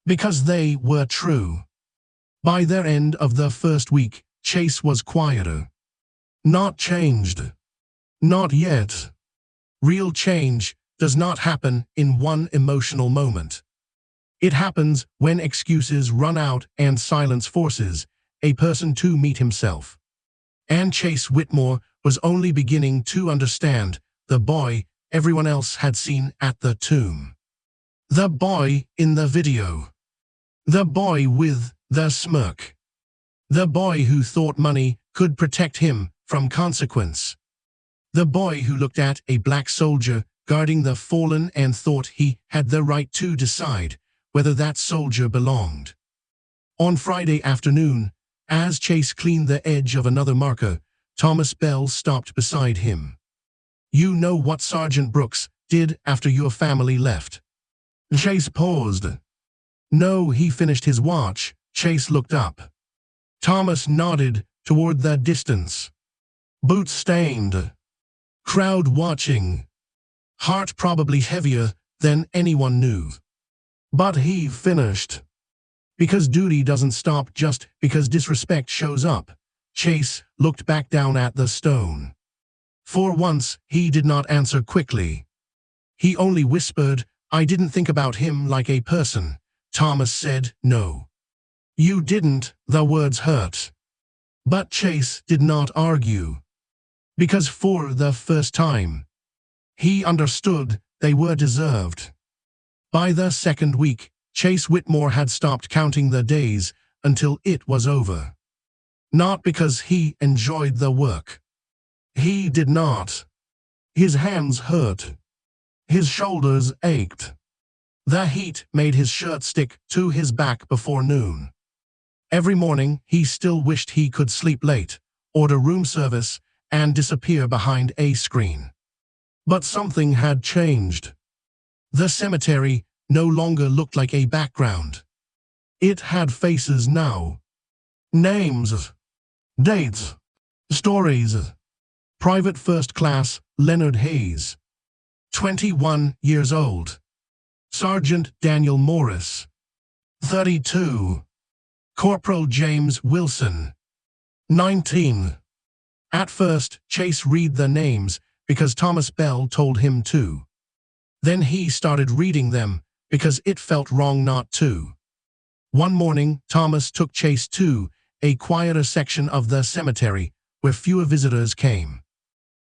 Because they were true. By the end of the first week, Chase was quieter. Not changed. Not yet. Real change does not happen in one emotional moment. It happens when excuses run out and silence forces a person to meet himself. And Chase Whitmore was only beginning to understand the boy everyone else had seen at the tomb. The boy in the video. The boy with the smirk. The boy who thought money could protect him from consequence. The boy who looked at a black soldier guarding the fallen and thought he had the right to decide whether that soldier belonged. On Friday afternoon, as Chase cleaned the edge of another marker, Thomas Bell stopped beside him. "You know what Sergeant Brooks did after your family left?" Chase paused. "No," he finished his watch. Chase looked up. Thomas nodded toward the distance. "Boots stained. Crowd watching. Heart probably heavier than anyone knew." But he finished. "Because duty doesn't stop just because disrespect shows up." Chase looked back down at the stone. For once, he did not answer quickly. He only whispered, "I didn't think about him like a person." Thomas said, "No. You didn't." The words hurt. But Chase did not argue. Because for the first time, he understood they were deserved. By the second week, Chase Whitmore had stopped counting the days until it was over. Not because he enjoyed the work. He did not. His hands hurt. His shoulders ached. The heat made his shirt stick to his back before noon. Every morning, he still wished he could sleep late, order room service, and disappear behind a screen. But something had changed. The cemetery no longer looked like a background. It had faces now. Names. Dates. Stories. Private First Class Leonard Hayes, 21 years old. Sergeant Daniel Morris, 32. Corporal James Wilson, 19. At first, Chase read the names because Thomas Bell told him to. Then he started reading them because it felt wrong not to. One morning, Thomas took Chase to a quieter section of the cemetery where fewer visitors came.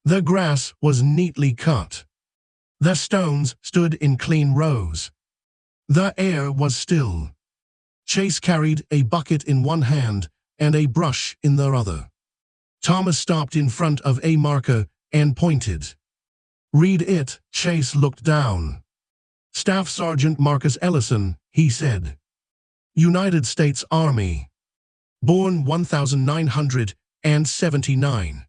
The grass was neatly cut. The stones stood in clean rows. The air was still. Chase carried a bucket in one hand and a brush in the other. Thomas stopped in front of a marker and pointed. "Read it." Chase looked down. "Staff Sergeant Marcus Ellison," he said. "United States Army. Born 1979.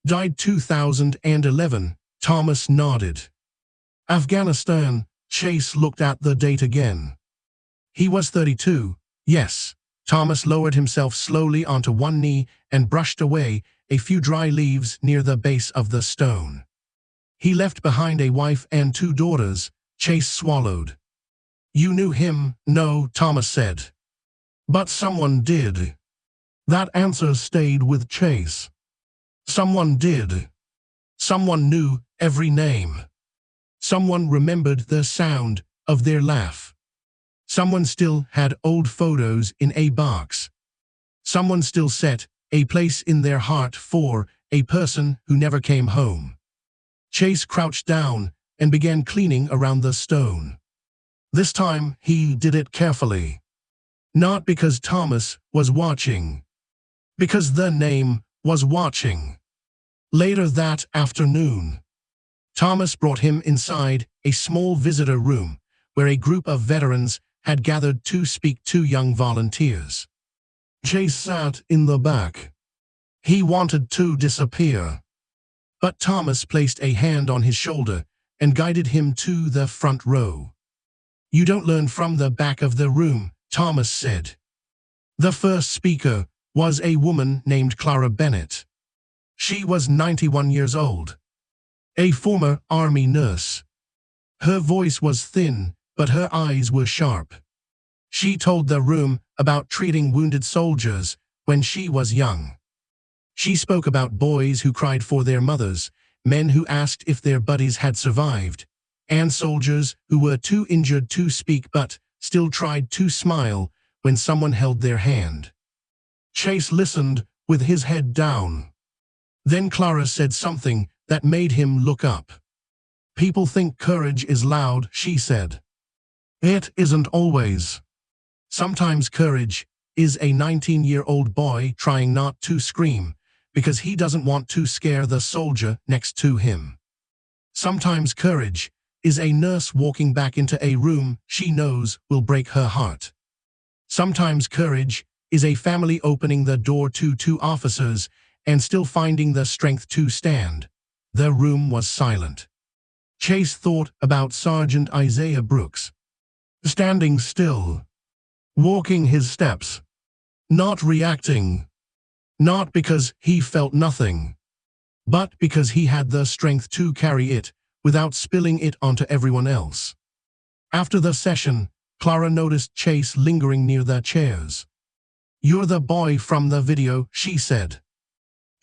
Died 2011. Thomas nodded. "Afghanistan." Chase looked at the date again. He was 32. Yes. Thomas lowered himself slowly onto one knee and brushed away a few dry leaves near the base of the stone. "He left behind a wife and 2 daughters. Chase swallowed. "You knew him?" "No," Thomas said. But someone did. That answer stayed with Chase. Someone did. Someone knew every name. Someone remembered the sound of their laugh. Someone still had old photos in a box. Someone still set a place in their heart for a person who never came home. Chase crouched down and began cleaning around the stone. This time he did it carefully. Not because Thomas was watching. Because the name was watching. Later that afternoon, Thomas brought him inside a small visitor room where a group of veterans had gathered to speak to young volunteers. Chase sat in the back. He wanted to disappear. But Thomas placed a hand on his shoulder and guided him to the front row. "You don't learn from the back of the room," Thomas said. The first speaker was a woman named Clara Bennett. She was 91 years old, a former Army nurse. Her voice was thin, but her eyes were sharp. She told the room about treating wounded soldiers when she was young. She spoke about boys who cried for their mothers, men who asked if their buddies had survived, and soldiers who were too injured to speak but still tried to smile when someone held their hand. Chase listened with his head down. Then Clara said something that made him look up. "People think courage is loud," she said. "It isn't always. Sometimes courage is a 19-year-old boy trying not to scream because he doesn't want to scare the soldier next to him. Sometimes courage is a nurse walking back into a room she knows will break her heart. Sometimes courage is a family opening the door to two officers and still finding the strength to stand." The room was silent. Chase thought about Sergeant Isaiah Brooks, standing still, walking his steps, not reacting, not because he felt nothing, but because he had the strength to carry it without spilling it onto everyone else. After the session, Clara noticed Chase lingering near the chairs. "You're the boy from the video," she said.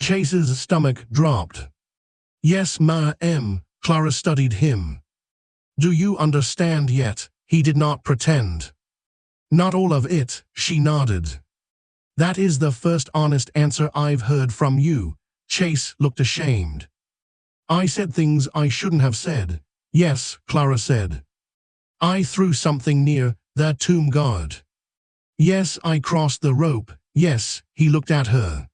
Chase's stomach dropped. "Yes, ma'am." Clara studied him. "Do you understand yet?" He did not pretend. "Not all of it," she nodded. "That is the first honest answer I've heard from you." Chase looked ashamed. "I said things I shouldn't have said." "Yes," Clara said. "I threw something near the tomb guard." "Yes, I crossed the rope." "Yes." He looked at her.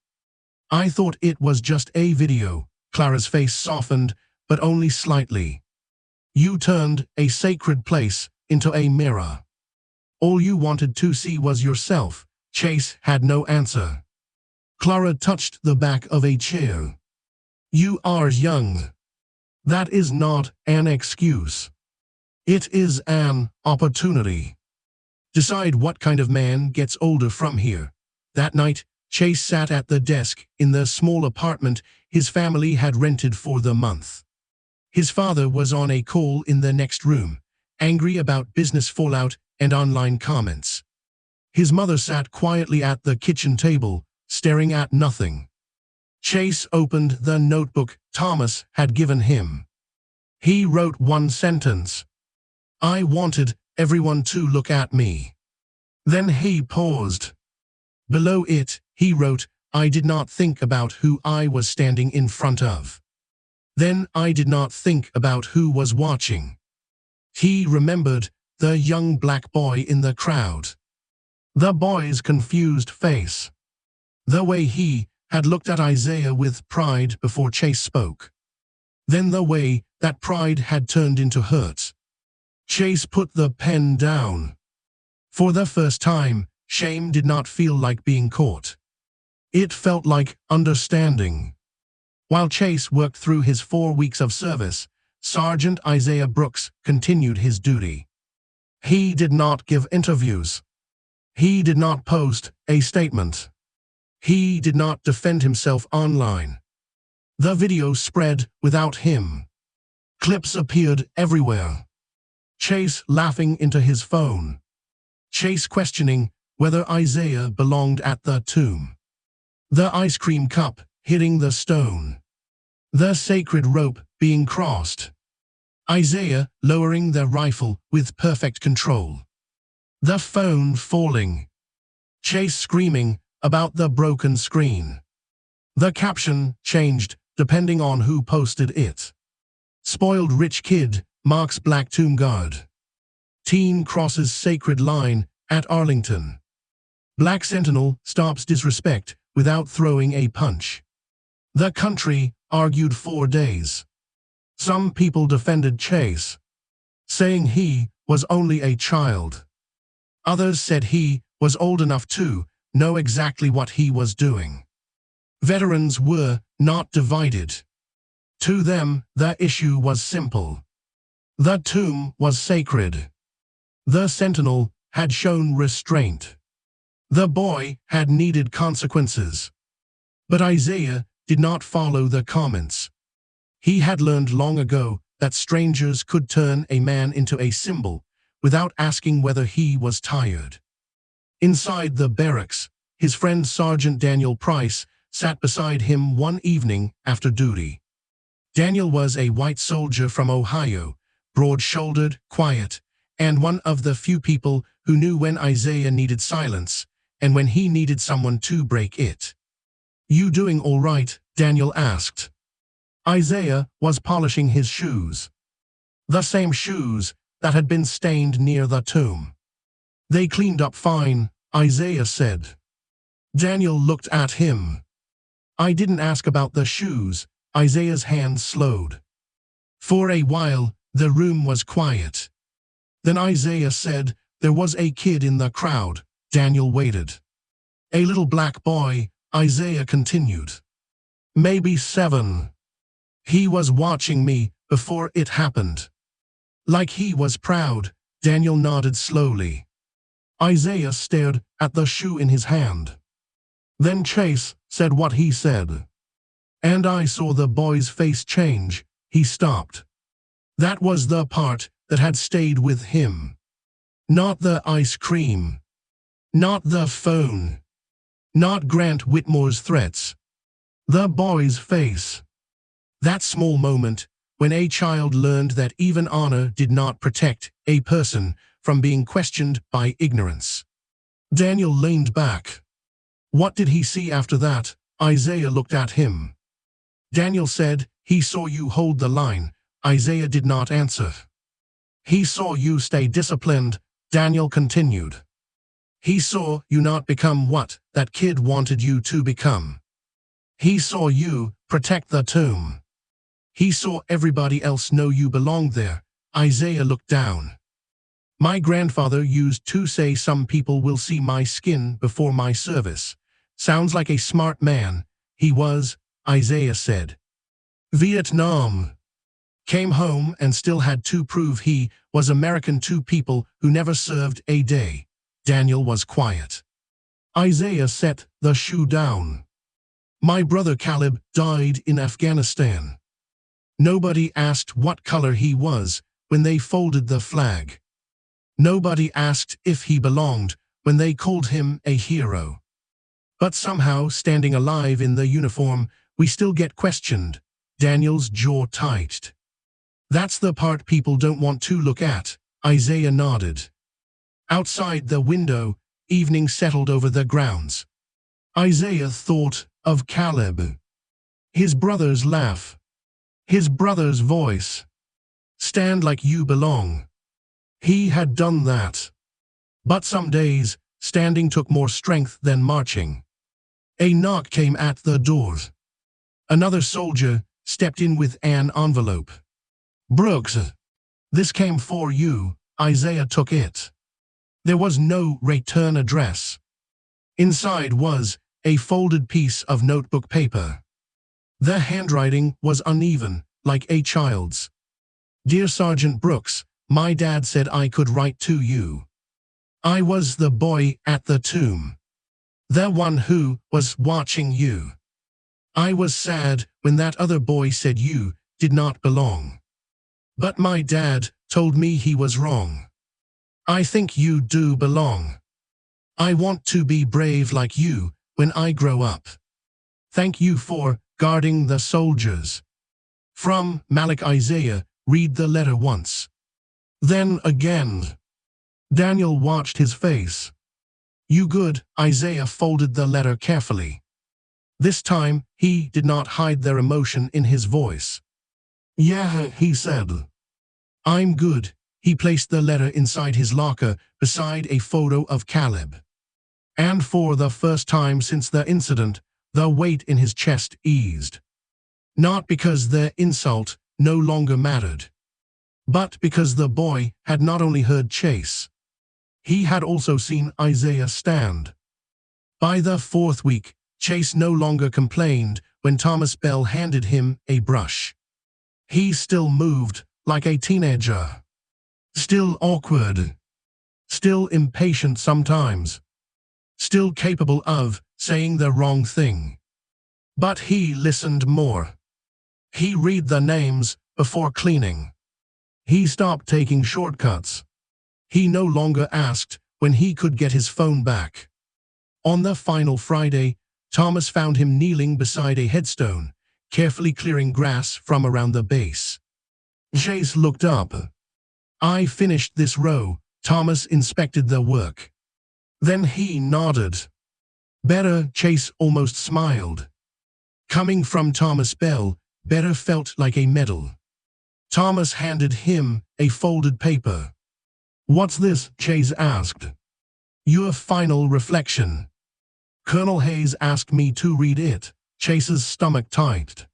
"I thought it was just a video." Clara's face softened, but only slightly. "You turned a sacred place into a mirror. All you wanted to see was yourself." Chase had no answer. Clara touched the back of a chair. "You are young. That is not an excuse. It is an opportunity. Decide what kind of man gets older from here." That night, Chase sat at the desk in the small apartment his family had rented for the month. His father was on a call in the next room, angry about business fallout and online comments. His mother sat quietly at the kitchen table, staring at nothing. Chase opened the notebook Thomas had given him. He wrote one sentence. "I wanted everyone to look at me." Then he paused. Below it, he wrote, "I did not think about who I was standing in front of. Then I did not think about who was watching." He remembered the young black boy in the crowd. The boy's confused face. The way he had looked at Isaiah with pride before Chase spoke. Then the way that pride had turned into hurt. Chase put the pen down. For the first time, shame did not feel like being caught. It felt like understanding. While Chase worked through his 4 weeks of service, Sergeant Isaiah Brooks continued his duty. He did not give interviews. He did not post a statement. He did not defend himself online. The video spread without him. Clips appeared everywhere. Chase laughing into his phone. Chase questioning whether Isaiah belonged at the tomb. The ice cream cup hitting the stone. The sacred rope being crossed. Isaiah lowering the rifle with perfect control. The phone falling. Chase screaming about the broken screen. The caption changed depending on who posted it. Spoiled rich kid marks black tomb guard. Teen crosses sacred line at Arlington. Black sentinel stops disrespect without throwing a punch. The country argued 4 days. Some people defended Chase, saying he was only a child. Others said he was old enough to know exactly what he was doing. Veterans were not divided. To them, the issue was simple. The tomb was sacred. The sentinel had shown restraint. The boy had needed consequences. But Isaiah did not follow the comments. He had learned long ago that strangers could turn a man into a symbol without asking whether he was tired. Inside the barracks, his friend Sergeant Daniel Price sat beside him one evening after duty. Daniel was a white soldier from Ohio, broad-shouldered, quiet, and one of the few people who knew when Isaiah needed silence and when he needed someone to break it. "You doing all right?" Daniel asked. Isaiah was polishing his shoes. The same shoes that had been stained near the tomb. "They cleaned up fine," Isaiah said. Daniel looked at him. "I didn't ask about the shoes." Isaiah's hand slowed. For a while, the room was quiet. Then Isaiah said, "There was a kid in the crowd." Daniel waited. "A little black boy," Isaiah continued. "Maybe 7. He was watching me before it happened." Like he was proud, Daniel nodded slowly. Isaiah stared at the shoe in his hand. Then Chase said what he said. And I saw the boy's face change. He stopped. That was the part that had stayed with him. Not the ice cream. Not the phone. Not Grant Whitmore's threats. The boy's face. That small moment when a child learned that even honor did not protect a person from being questioned by ignorance. Daniel leaned back. What did he see after that? Isaiah looked at him. Daniel said, "He saw you hold the line." Isaiah did not answer. "He saw you stay disciplined," Daniel continued. "He saw you not become what that kid wanted you to become. He saw you protect the tomb. He saw everybody else know you belonged there." Isaiah looked down. "My grandfather used to say some people will see my skin before my service." Sounds like a smart man. He was, Isaiah said. Vietnam. Came home and still had to prove he was American to people who never served a day. Daniel was quiet. Isaiah set the shoe down. "My brother Caleb died in Afghanistan. Nobody asked what color he was when they folded the flag. Nobody asked if he belonged when they called him a hero. But somehow, standing alive in the uniform, we still get questioned." Daniel's jaw tightened. "That's the part people don't want to look at." Isaiah nodded. Outside the window, evening settled over the grounds. Isaiah thought of Caleb. His brother's laugh. His brother's voice. "Stand like you belong." He had done that. But some days, standing took more strength than marching. A knock came at the door. Another soldier stepped in with an envelope. "Brooks, this came for you." Isaiah took it. There was no return address. Inside was a folded piece of notebook paper. The handwriting was uneven, like a child's. "Dear Sergeant Brooks, my dad said I could write to you. I was the boy at the tomb. The one who was watching you. I was sad when that other boy said you did not belong. But my dad told me he was wrong. I think you do belong. I want to be brave like you when I grow up. Thank you for guarding the soldiers. From Malik Isaiah, read the letter once. Then again. Daniel watched his face. You good? Isaiah folded the letter carefully. This time, he did not hide their emotion in his voice. Yeah, he said. I'm good. He placed the letter inside his locker beside a photo of Caleb. And for the first time since the incident, the weight in his chest eased. Not because the insult no longer mattered, but because the boy had not only heard Chase, he had also seen Isaiah stand. By the fourth week, Chase no longer complained when Thomas Bell handed him a brush. He still moved like a teenager. Still awkward. Still impatient sometimes. Still capable of saying the wrong thing. But he listened more. He read the names before cleaning. He stopped taking shortcuts. He no longer asked when he could get his phone back. On the final Friday, Thomas found him kneeling beside a headstone, carefully clearing grass from around the base. Chase looked up. I finished this row. Thomas inspected the work. Then he nodded. Better, Chase almost smiled. Coming from Thomas Bell, better felt like a medal. Thomas handed him a folded paper. What's this? Chase asked. Your final reflection. Colonel Hayes asked me to read it. Chase's stomach tightened.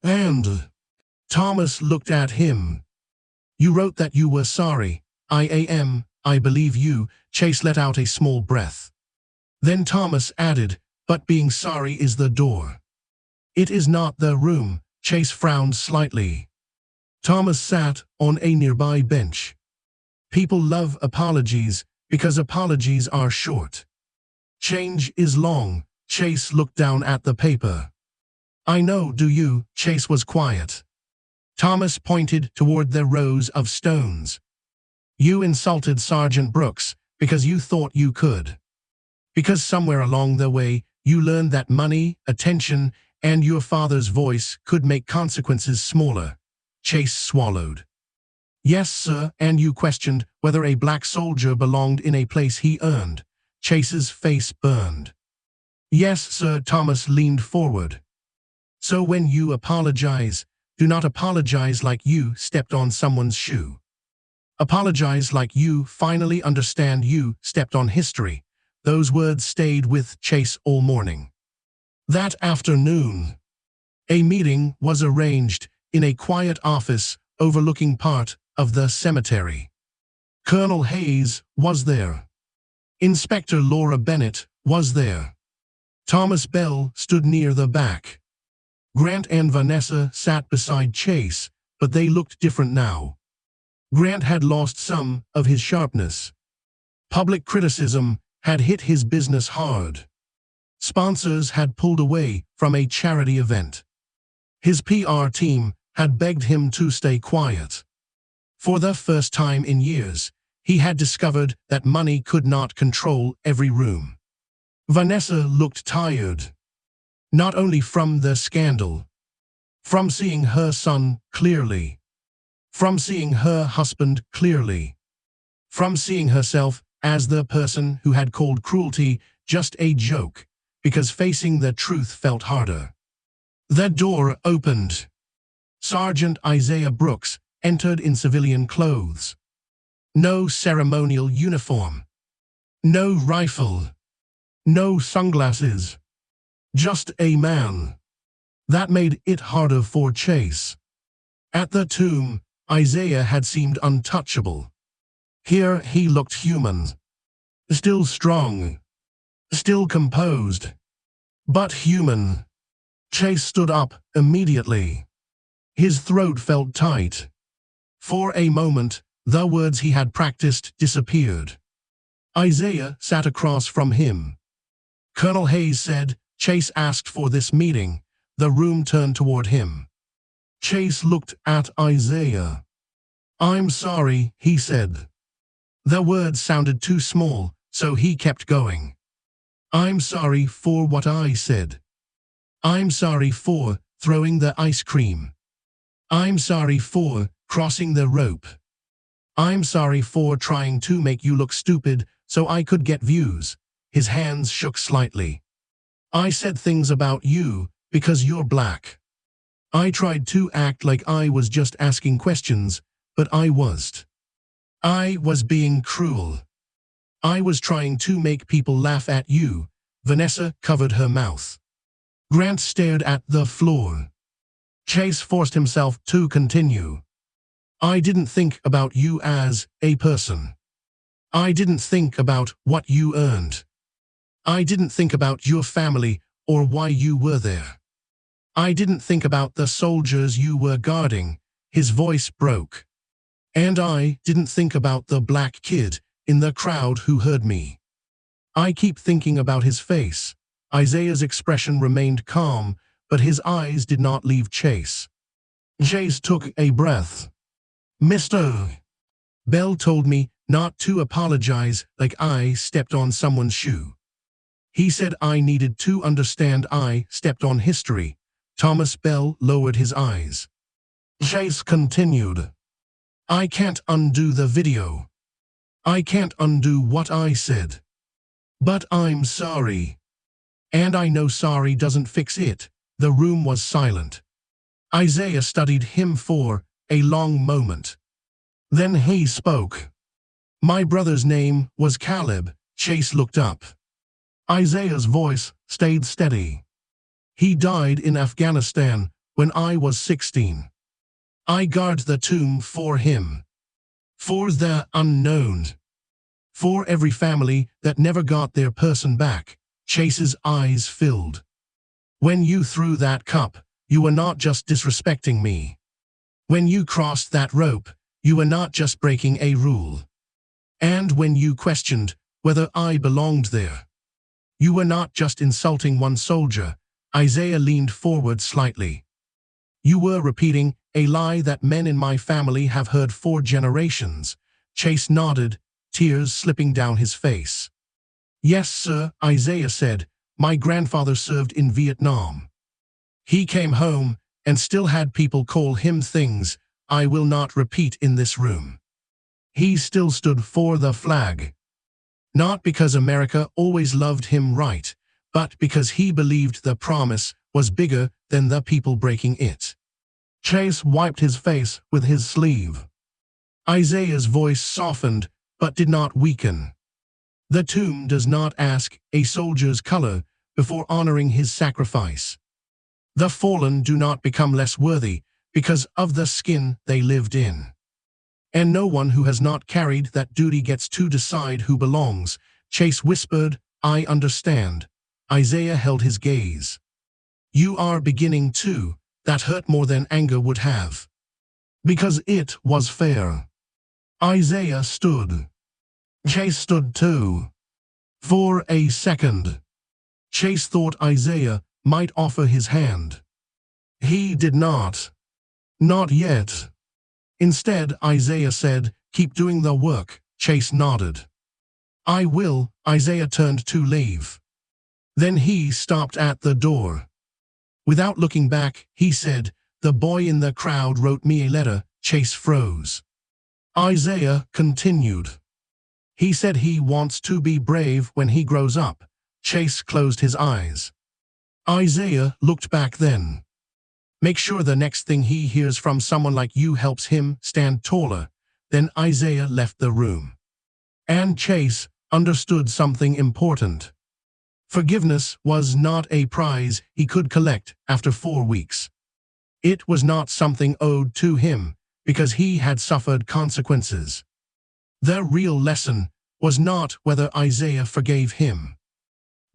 And Thomas looked at him. You wrote that you were sorry. I believe you. Chase let out a small breath. Then Thomas added, but being sorry is the door. It is not the room. Chase frowned slightly. Thomas sat on a nearby bench. People love apologies because apologies are short. Change is long. Chase looked down at the paper. I know, do you? Chase was quiet. Thomas pointed toward the rows of stones. You insulted Sergeant Brooks because you thought you could. Because somewhere along the way, you learned that money, attention, and your father's voice could make consequences smaller. Chase swallowed. Yes, sir, and you questioned whether a black soldier belonged in a place he earned. Chase's face burned. Yes, sir. Thomas leaned forward. So when you apologize, do not apologize like you stepped on someone's shoe. Apologize like you finally understand you stepped on history. Those words stayed with Chase all morning. That afternoon, a meeting was arranged in a quiet office overlooking part of the cemetery. Colonel Hayes was there. Inspector Laura Bennett was there. Thomas Bell stood near the back. Grant and Vanessa sat beside Chase, but they looked different now. Grant had lost some of his sharpness. Public criticism had hit his business hard. Sponsors had pulled away from a charity event. His PR team had begged him to stay quiet. For the first time in years, he had discovered that money could not control every room. Vanessa looked tired. Not only from the scandal, from seeing her son clearly, from seeing her husband clearly, from seeing herself as the person who had called cruelty just a joke, because facing the truth felt harder. The door opened. Sergeant Isaiah Brooks entered in civilian clothes. No ceremonial uniform. No rifle. No sunglasses. Just a man. That made it harder for Chase. At the tomb, Isaiah had seemed untouchable. Here he looked human. Still strong. Still composed. But human. Chase stood up immediately. His throat felt tight. For a moment, the words he had practiced disappeared. Isaiah sat across from him. Colonel Hayes said, Chase asked for this meeting. The room turned toward him. Chase looked at Isaiah. I'm sorry, he said. The words sounded too small, so he kept going. I'm sorry for what I said. I'm sorry for throwing the ice cream. I'm sorry for crossing the rope. I'm sorry for trying to make you look stupid so I could get views. His hands shook slightly. I said things about you because you're black. I tried to act like I was just asking questions, but I wasn't. I was being cruel. I was trying to make people laugh at you. Vanessa covered her mouth. Grant stared at the floor. Chase forced himself to continue. I didn't think about you as a person. I didn't think about what you earned. I didn't think about your family or why you were there. I didn't think about the soldiers you were guarding. His voice broke. And I didn't think about the black kid in the crowd who heard me. I keep thinking about his face. Isaiah's expression remained calm, but his eyes did not leave Chase. Chase took a breath. Mr. Bell told me not to apologize like I stepped on someone's shoe. He said I needed to understand I stepped on history. Thomas Bell lowered his eyes. Chase continued. I can't undo the video. I can't undo what I said. But I'm sorry. And I know sorry doesn't fix it. The room was silent. Isaiah studied him for a long moment. Then he spoke. My brother's name was Caleb. Chase looked up. Isaiah's voice stayed steady. He died in Afghanistan when I was 16. I guard the tomb for him. For the unknown. For every family that never got their person back. Chase's eyes filled. When you threw that cup, you were not just disrespecting me. When you crossed that rope, you were not just breaking a rule. And when you questioned whether I belonged there, you were not just insulting one soldier. Isaiah leaned forward slightly. You were repeating a lie that men in my family have heard for generations. Chase nodded, tears slipping down his face. Yes, sir, Isaiah said. My grandfather served in Vietnam. He came home and still had people call him things I will not repeat in this room. He still stood for the flag. Not because America always loved him right, but because he believed the promise was bigger than the people breaking it. Chase wiped his face with his sleeve. Isaiah's voice softened, but did not weaken. The tomb does not ask a soldier's color before honoring his sacrifice. The fallen do not become less worthy because of the skin they lived in. And no one who has not carried that duty gets to decide who belongs. Chase whispered, I understand. Isaiah held his gaze. You are beginning to. That hurt more than anger would have. Because it was fair. Isaiah stood. Chase stood too. For a second. Chase thought Isaiah might offer his hand. He did not. Not yet. Instead, Isaiah said, keep doing the work. Chase nodded. I will. Isaiah turned to leave. Then he stopped at the door. Without looking back, he said, the boy in the crowd wrote me a letter. Chase froze. Isaiah continued. He said he wants to be brave when he grows up. Chase closed his eyes. Isaiah looked back then. Make sure the next thing he hears from someone like you helps him stand taller. Then Isaiah left the room. And Chase understood something important. Forgiveness was not a prize he could collect after 4 weeks. It was not something owed to him because he had suffered consequences. The real lesson was not whether Isaiah forgave him.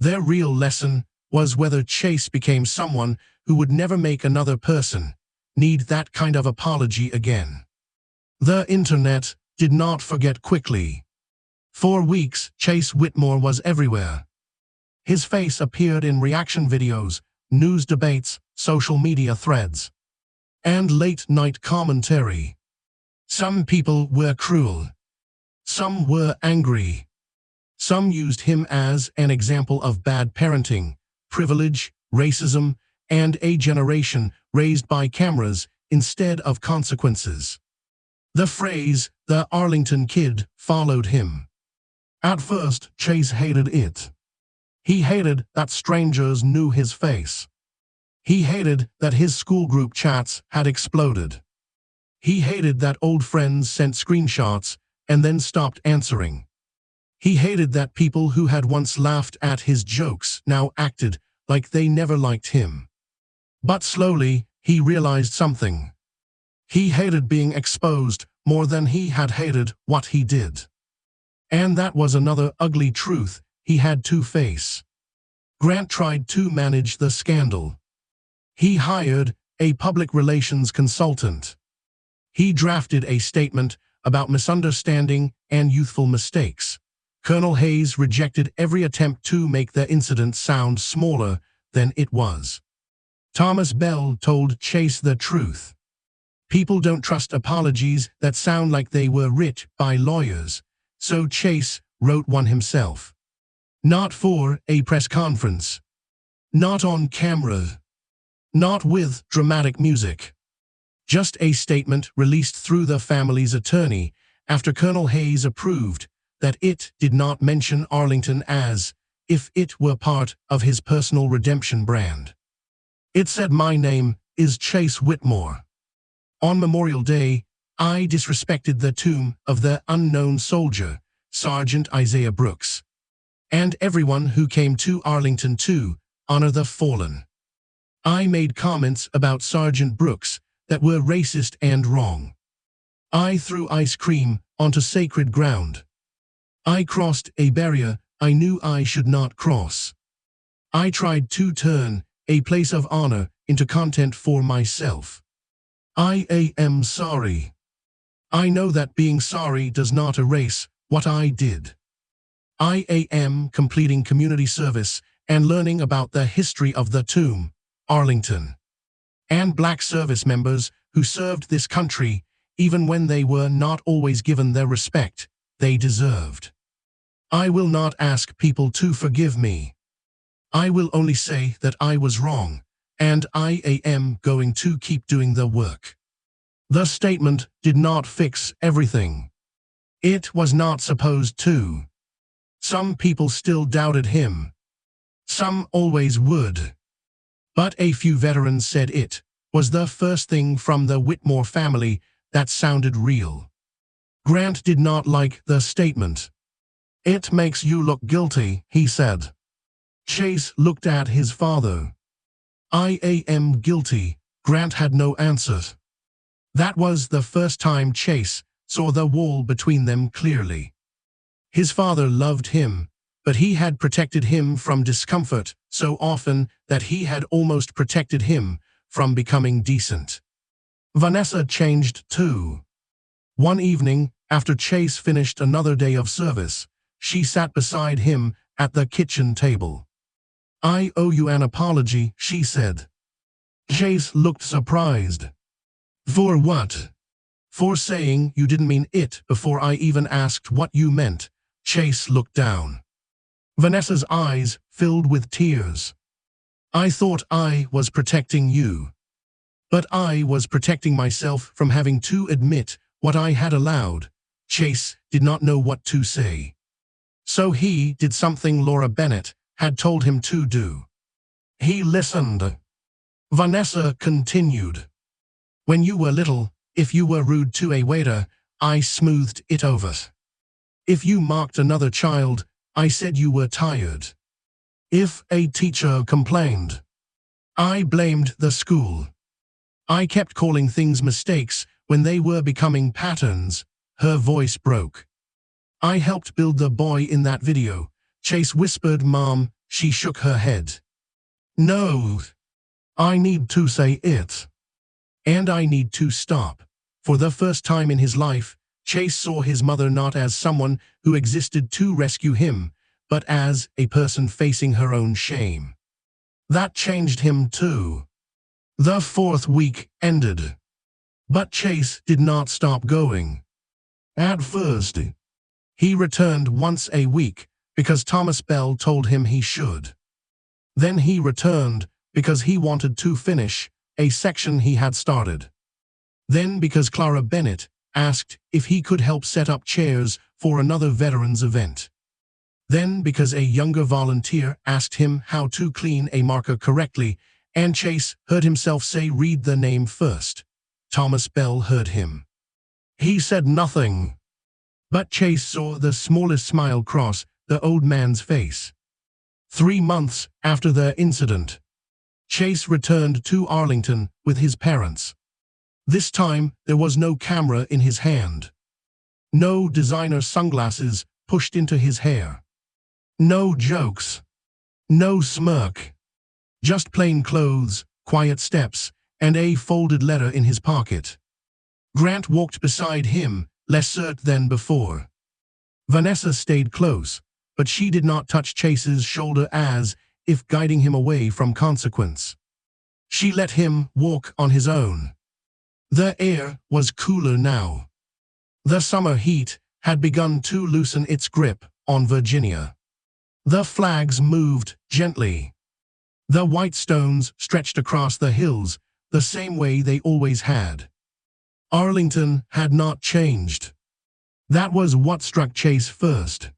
The real lesson was whether Chase became someone who would never make another person need that kind of apology again. The internet did not forget quickly. For weeks, Chase Whitmore was everywhere. His face appeared in reaction videos, news debates, social media threads, and late-night commentary. Some people were cruel. Some were angry. Some used him as an example of bad parenting, privilege, racism, and a generation raised by cameras instead of consequences. The phrase, "the Arlington Kid," followed him. At first, Chase hated it. He hated that strangers knew his face. He hated that his school group chats had exploded. He hated that old friends sent screenshots and then stopped answering. He hated that people who had once laughed at his jokes now acted like they never liked him. But slowly, he realized something. He hated being exposed more than he had hated what he did. And that was another ugly truth he had to face. Grant tried to manage the scandal. He hired a public relations consultant. He drafted a statement about misunderstanding and youthful mistakes. Colonel Hayes rejected every attempt to make the incident sound smaller than it was. Thomas Bell told Chase the truth. People don't trust apologies that sound like they were written by lawyers, so Chase wrote one himself. Not for a press conference. Not on camera. Not with dramatic music. Just a statement released through the family's attorney after Colonel Hayes approved that it did not mention Arlington as if it were part of his personal redemption brand. It said, "My name is Chase Whitmore. On Memorial Day, I disrespected the tomb of the unknown soldier, Sergeant Isaiah Brooks, and everyone who came to Arlington to honor the fallen. I made comments about Sergeant Brooks that were racist and wrong. I threw ice cream onto sacred ground. I crossed a barrier I knew I should not cross. I tried to turn a place of honor into content for myself. I am sorry. I know that being sorry does not erase what I did. I am completing community service and learning about the history of the tomb, Arlington, and Black service members who served this country even when they were not always given the respect they deserved. I will not ask people to forgive me. I will only say that I was wrong, and I am going to keep doing the work." The statement did not fix everything. It was not supposed to. Some people still doubted him. Some always would. But a few veterans said it was the first thing from the Whitmore family that sounded real. Grant did not like the statement. "It makes you look guilty," he said. Chase looked at his father. "I am guilty." Grant had no answer. That was the first time Chase saw the wall between them clearly. His father loved him, but he had protected him from discomfort so often that he had almost protected him from becoming decent. Vanessa changed too. One evening, after Chase finished another day of service, she sat beside him at the kitchen table. "I owe you an apology," she said. Chase looked surprised. "For what?" "For saying you didn't mean it before I even asked what you meant." Chase looked down. Vanessa's eyes filled with tears. "I thought I was protecting you. But I was protecting myself from having to admit what I had allowed." Chase did not know what to say. So he did something Laura Bennett had told him to do. He listened. Vanessa continued. "When you were little, if you were rude to a waiter, I smoothed it over. If you mocked another child, I said you were tired. If a teacher complained, I blamed the school. I kept calling things mistakes when they were becoming patterns." Her voice broke. "I helped build the boy in that video." Chase whispered, "Mom." She shook her head. "No. I need to say it. And I need to stop." For the first time in his life, Chase saw his mother not as someone who existed to rescue him, but as a person facing her own shame. That changed him too. The 4th week ended. But Chase did not stop going. At first, he returned once a week, because Thomas Bell told him he should. Then he returned because he wanted to finish a section he had started. Then because Clara Bennett asked if he could help set up chairs for another veterans event. Then because a younger volunteer asked him how to clean a marker correctly, and Chase heard himself say, "Read the name first." Thomas Bell heard him. He said nothing, but Chase saw the smallest smile cross the old man's face. 3 months after the incident, Chase returned to Arlington with his parents. This time, there was no camera in his hand. No designer sunglasses pushed into his hair. No jokes. No smirk. Just plain clothes, quiet steps, and a folded letter in his pocket. Grant walked beside him, less certain than before. Vanessa stayed close, but she did not touch Chase's shoulder as if guiding him away from consequence. She let him walk on his own. The air was cooler now. The summer heat had begun to loosen its grip on Virginia. The flags moved gently. The white stones stretched across the hills the same way they always had. Arlington had not changed. That was what struck Chase first.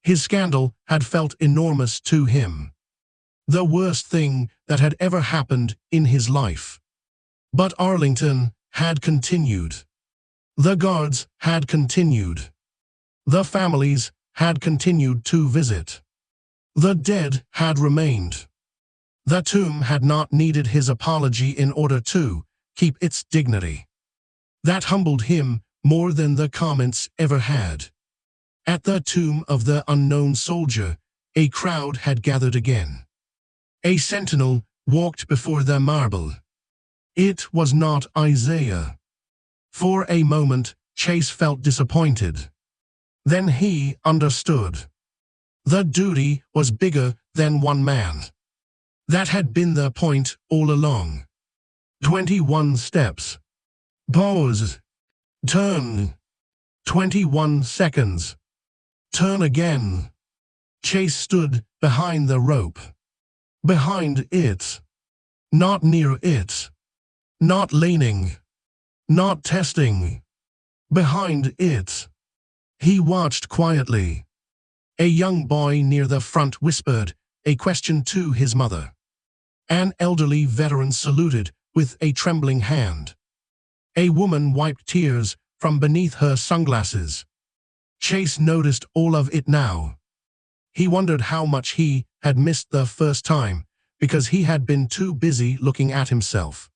His scandal had felt enormous to him. The worst thing that had ever happened in his life. But Arlington had continued. The guards had continued. The families had continued to visit. The dead had remained. The tomb had not needed his apology in order to keep its dignity. That humbled him more than the comments ever had. At the tomb of the unknown soldier, a crowd had gathered again. A sentinel walked before the marble. It was not Isaiah. For a moment, Chase felt disappointed. Then he understood. The duty was bigger than one man. That had been the point all along. 21 steps. Pause. Turn. 21 seconds. Turn again. Chase stood behind the rope. Behind it. Not near it. Not leaning. Not testing. Behind it. He watched quietly. A young boy near the front whispered a question to his mother. An elderly veteran saluted with a trembling hand. A woman wiped tears from beneath her sunglasses. Chase noticed all of it now. He wondered how much he had missed the first time because he had been too busy looking at himself.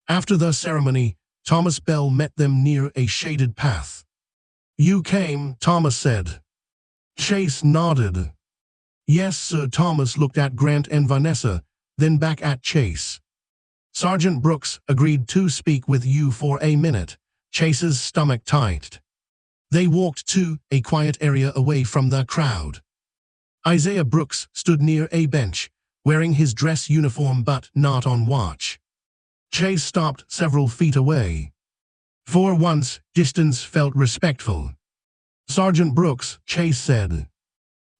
After the ceremony, Thomas Bell met them near a shaded path. "You came," Thomas said. Chase nodded. "Yes, sir." Thomas looked at Grant and Vanessa, then back at Chase. "Sergeant Brooks agreed to speak with you for a minute." Chase's stomach tightened. They walked to a quiet area away from the crowd. Isaiah Brooks stood near a bench, wearing his dress uniform but not on watch. Chase stopped several feet away. For once, distance felt respectful. "Sergeant Brooks," Chase said.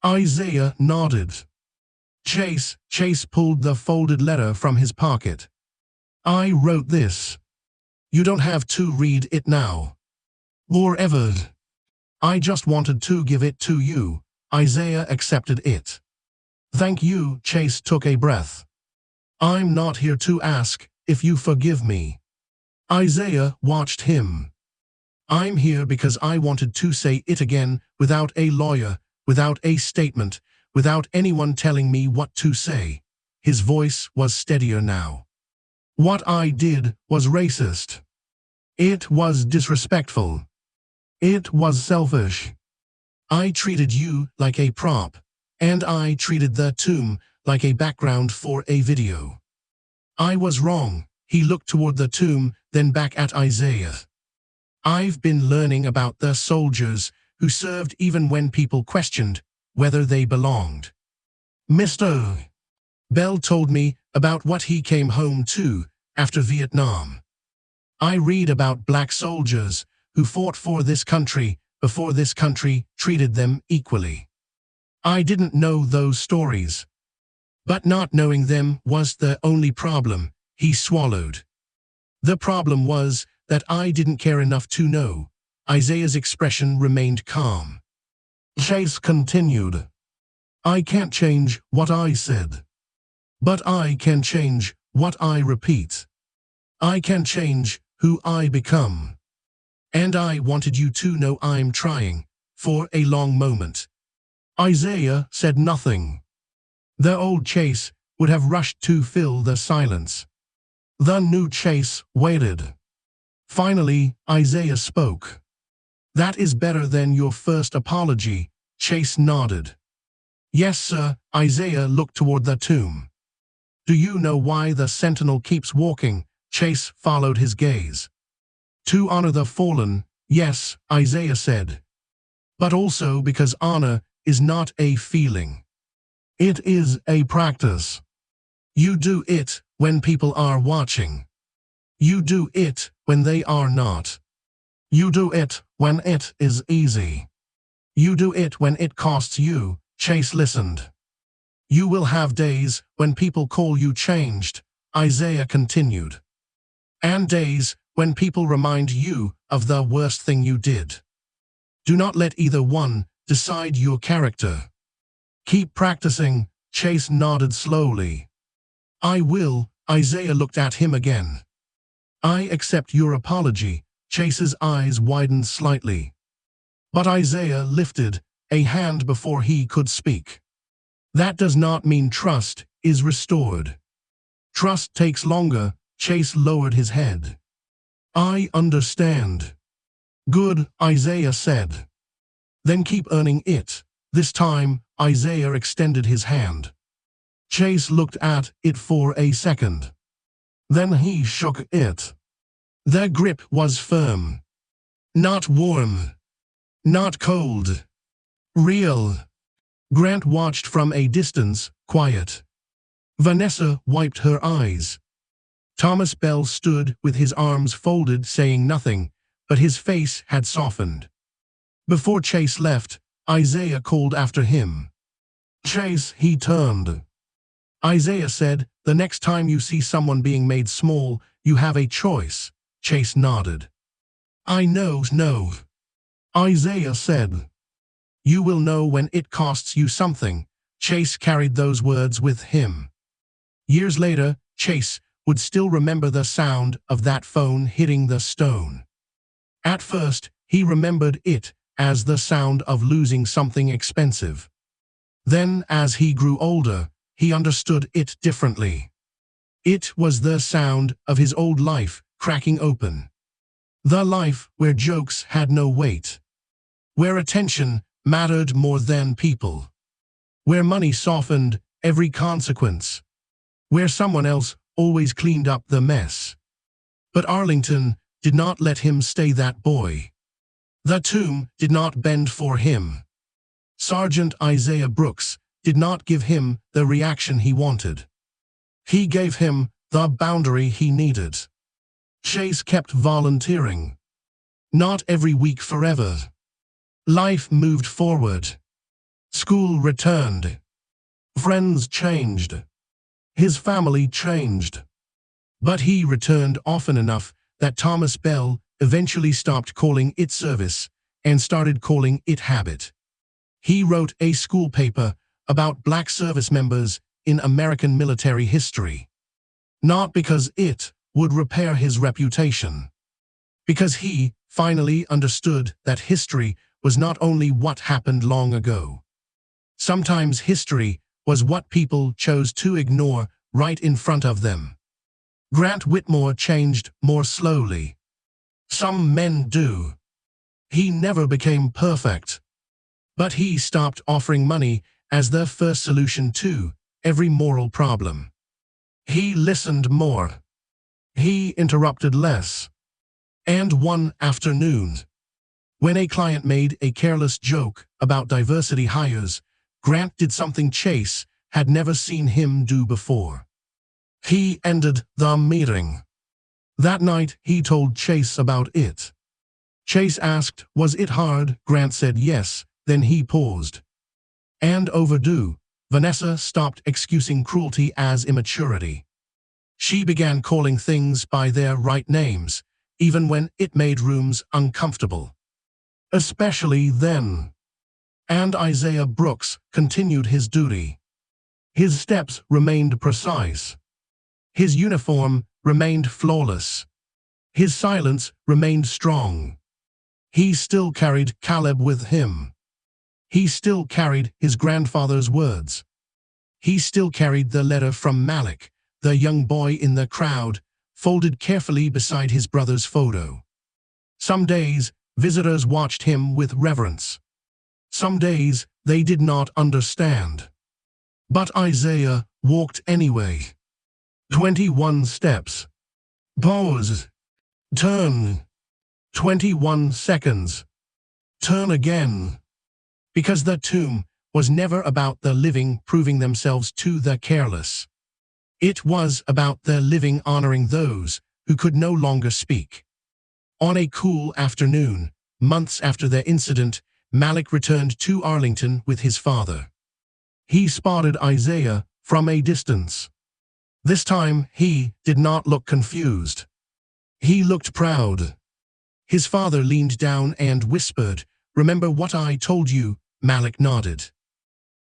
Isaiah nodded. Chase pulled the folded letter from his pocket. "I wrote this. You don't have to read it now. Or ever. I just wanted to give it to you." Isaiah accepted it. "Thank you." Chase took a breath. "I'm not here to ask if you forgive me." Isaiah watched him. "I'm here because I wanted to say it again without a lawyer, without a statement, without anyone telling me what to say." His voice was steadier now. "What I did was racist. It was disrespectful. It was selfish. I treated you like a prop, and I treated the tomb like a background for a video. I was wrong." He looked toward the tomb, then back at Isaiah. "I've been learning about the soldiers who served even when people questioned whether they belonged. Mr. Bell told me about what he came home to after Vietnam. I read about black soldiers who fought for this country before this country treated them equally. I didn't know those stories. But not knowing them was the only problem. He swallowed. The problem was that I didn't care enough to know. Isaiah's expression remained calm. Chase continued. I can't change what I said. But I can change what I repeat. I can change who I become. And I wanted you to know I'm trying. For a long moment, Isaiah said nothing. The old Chase would have rushed to fill the silence. The new Chase waited. Finally, Isaiah spoke. That is better than your first apology. Chase nodded. Yes, sir. Isaiah looked toward the tomb. Do you know why the sentinel keeps walking? Chase followed his gaze. To honor the fallen, yes, Isaiah said. But also because honor is not a feeling. It is a practice. You do it when people are watching. You do it when they are not. You do it when it is easy. You do it when it costs you. Chase listened. You will have days when people call you changed, Isaiah continued. And days when people remind you of the worst thing you did. Do not let either one decide your character. Keep practicing. Chase nodded slowly. I will. Isaiah looked at him again. I accept your apology. Chase's eyes widened slightly. But Isaiah lifted a hand before he could speak. That does not mean trust is restored. Trust takes longer. Chase lowered his head. I understand. Good, Isaiah said. Then keep earning it. This time, Isaiah extended his hand. Chase looked at it for a second. Then he shook it. Their grip was firm. Not warm. Not cold. Real. Grant watched from a distance, quiet. Vanessa wiped her eyes. Thomas Bell stood with his arms folded, saying nothing, but his face had softened. Before Chase left, Isaiah called after him. Chase, he turned. Isaiah said, the next time you see someone being made small, you have a choice. Chase nodded. I know. Isaiah said. You will know when it costs you something. Chase carried those words with him. Years later, Chase would still remember the sound of that phone hitting the stone. At first, he remembered it as the sound of losing something expensive. Then, as he grew older, he understood it differently. It was the sound of his old life cracking open. The life where jokes had no weight. Where attention mattered more than people. Where money softened every consequence. Where someone else always cleaned up the mess. But Arlington did not let him stay that boy. The tomb did not bend for him. Sergeant Isaiah Brooks did not give him the reaction he wanted. He gave him the boundary he needed. Chase kept volunteering. Not every week forever. Life moved forward. School returned. Friends changed. His family changed. But he returned often enough that Thomas Bell eventually stopped calling it service and started calling it habit. He wrote a school paper about black service members in American military history. Not because it would repair his reputation. Because he finally understood that history was not only what happened long ago. Sometimes history was what people chose to ignore right in front of them. Grant Whitmore changed more slowly. Some men do. He never became perfect. But he stopped offering money as the first solution to every moral problem. He listened more. He interrupted less. And one afternoon, when a client made a careless joke about diversity hires, Grant did something Chase had never seen him do before. He ended the meeting. That night, he told Chase about it. Chase asked, was it hard? Grant said yes, then he paused. and overdue, Vanessa stopped excusing cruelty as immaturity. She began calling things by their right names, even when it made rooms uncomfortable. Especially then. And Isaiah Brooks continued his duty. His steps remained precise. His uniform remained flawless. His silence remained strong. He still carried Caleb with him. He still carried his grandfather's words. He still carried the letter from Malik, the young boy in the crowd, folded carefully beside his brother's photo. Some days, visitors watched him with reverence. Some days, they did not understand. But Isaiah walked anyway. 21 steps. Pause. Turn. 21 seconds. Turn again. Because the tomb was never about the living proving themselves to the careless. It was about the living honoring those who could no longer speak. On a cool afternoon, months after their incident, Malik returned to Arlington with his father. He spotted Isaiah from a distance. This time, he did not look confused. He looked proud. His father leaned down and whispered, "Remember what I told you?" Malik nodded.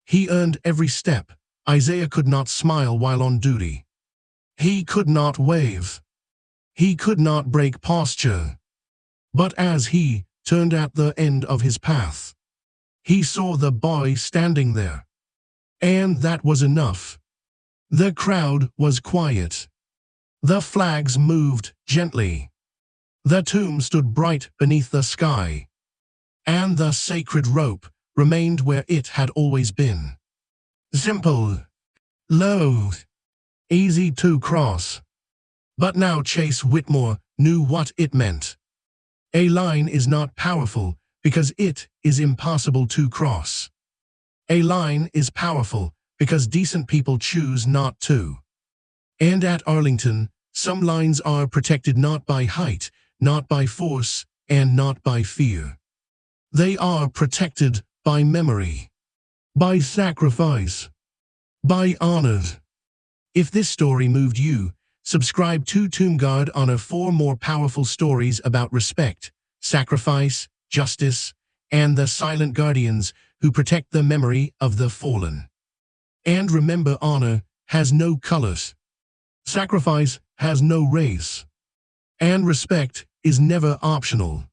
He earned every step. Isaiah could not smile while on duty. He could not wave. He could not break posture. But as he turned at the end of his path, he saw the boy standing there. And that was enough. The crowd was quiet. The flags moved gently. The tomb stood bright beneath the sky. And the sacred rope remained where it had always been. Simple. Low. Easy to cross. But now Chase Whitmore knew what it meant. A line is not powerful because it is impossible to cross. A line is powerful because decent people choose not to. And at Arlington, some lines are protected not by height, not by force, and not by fear. They are protected by memory, by sacrifice, by honor. If this story moved you, subscribe to Tomb Guard Honor for more powerful stories about respect, sacrifice, justice, and the silent guardians who protect the memory of the fallen. And remember, honor has no colors, sacrifice has no race, and respect is never optional.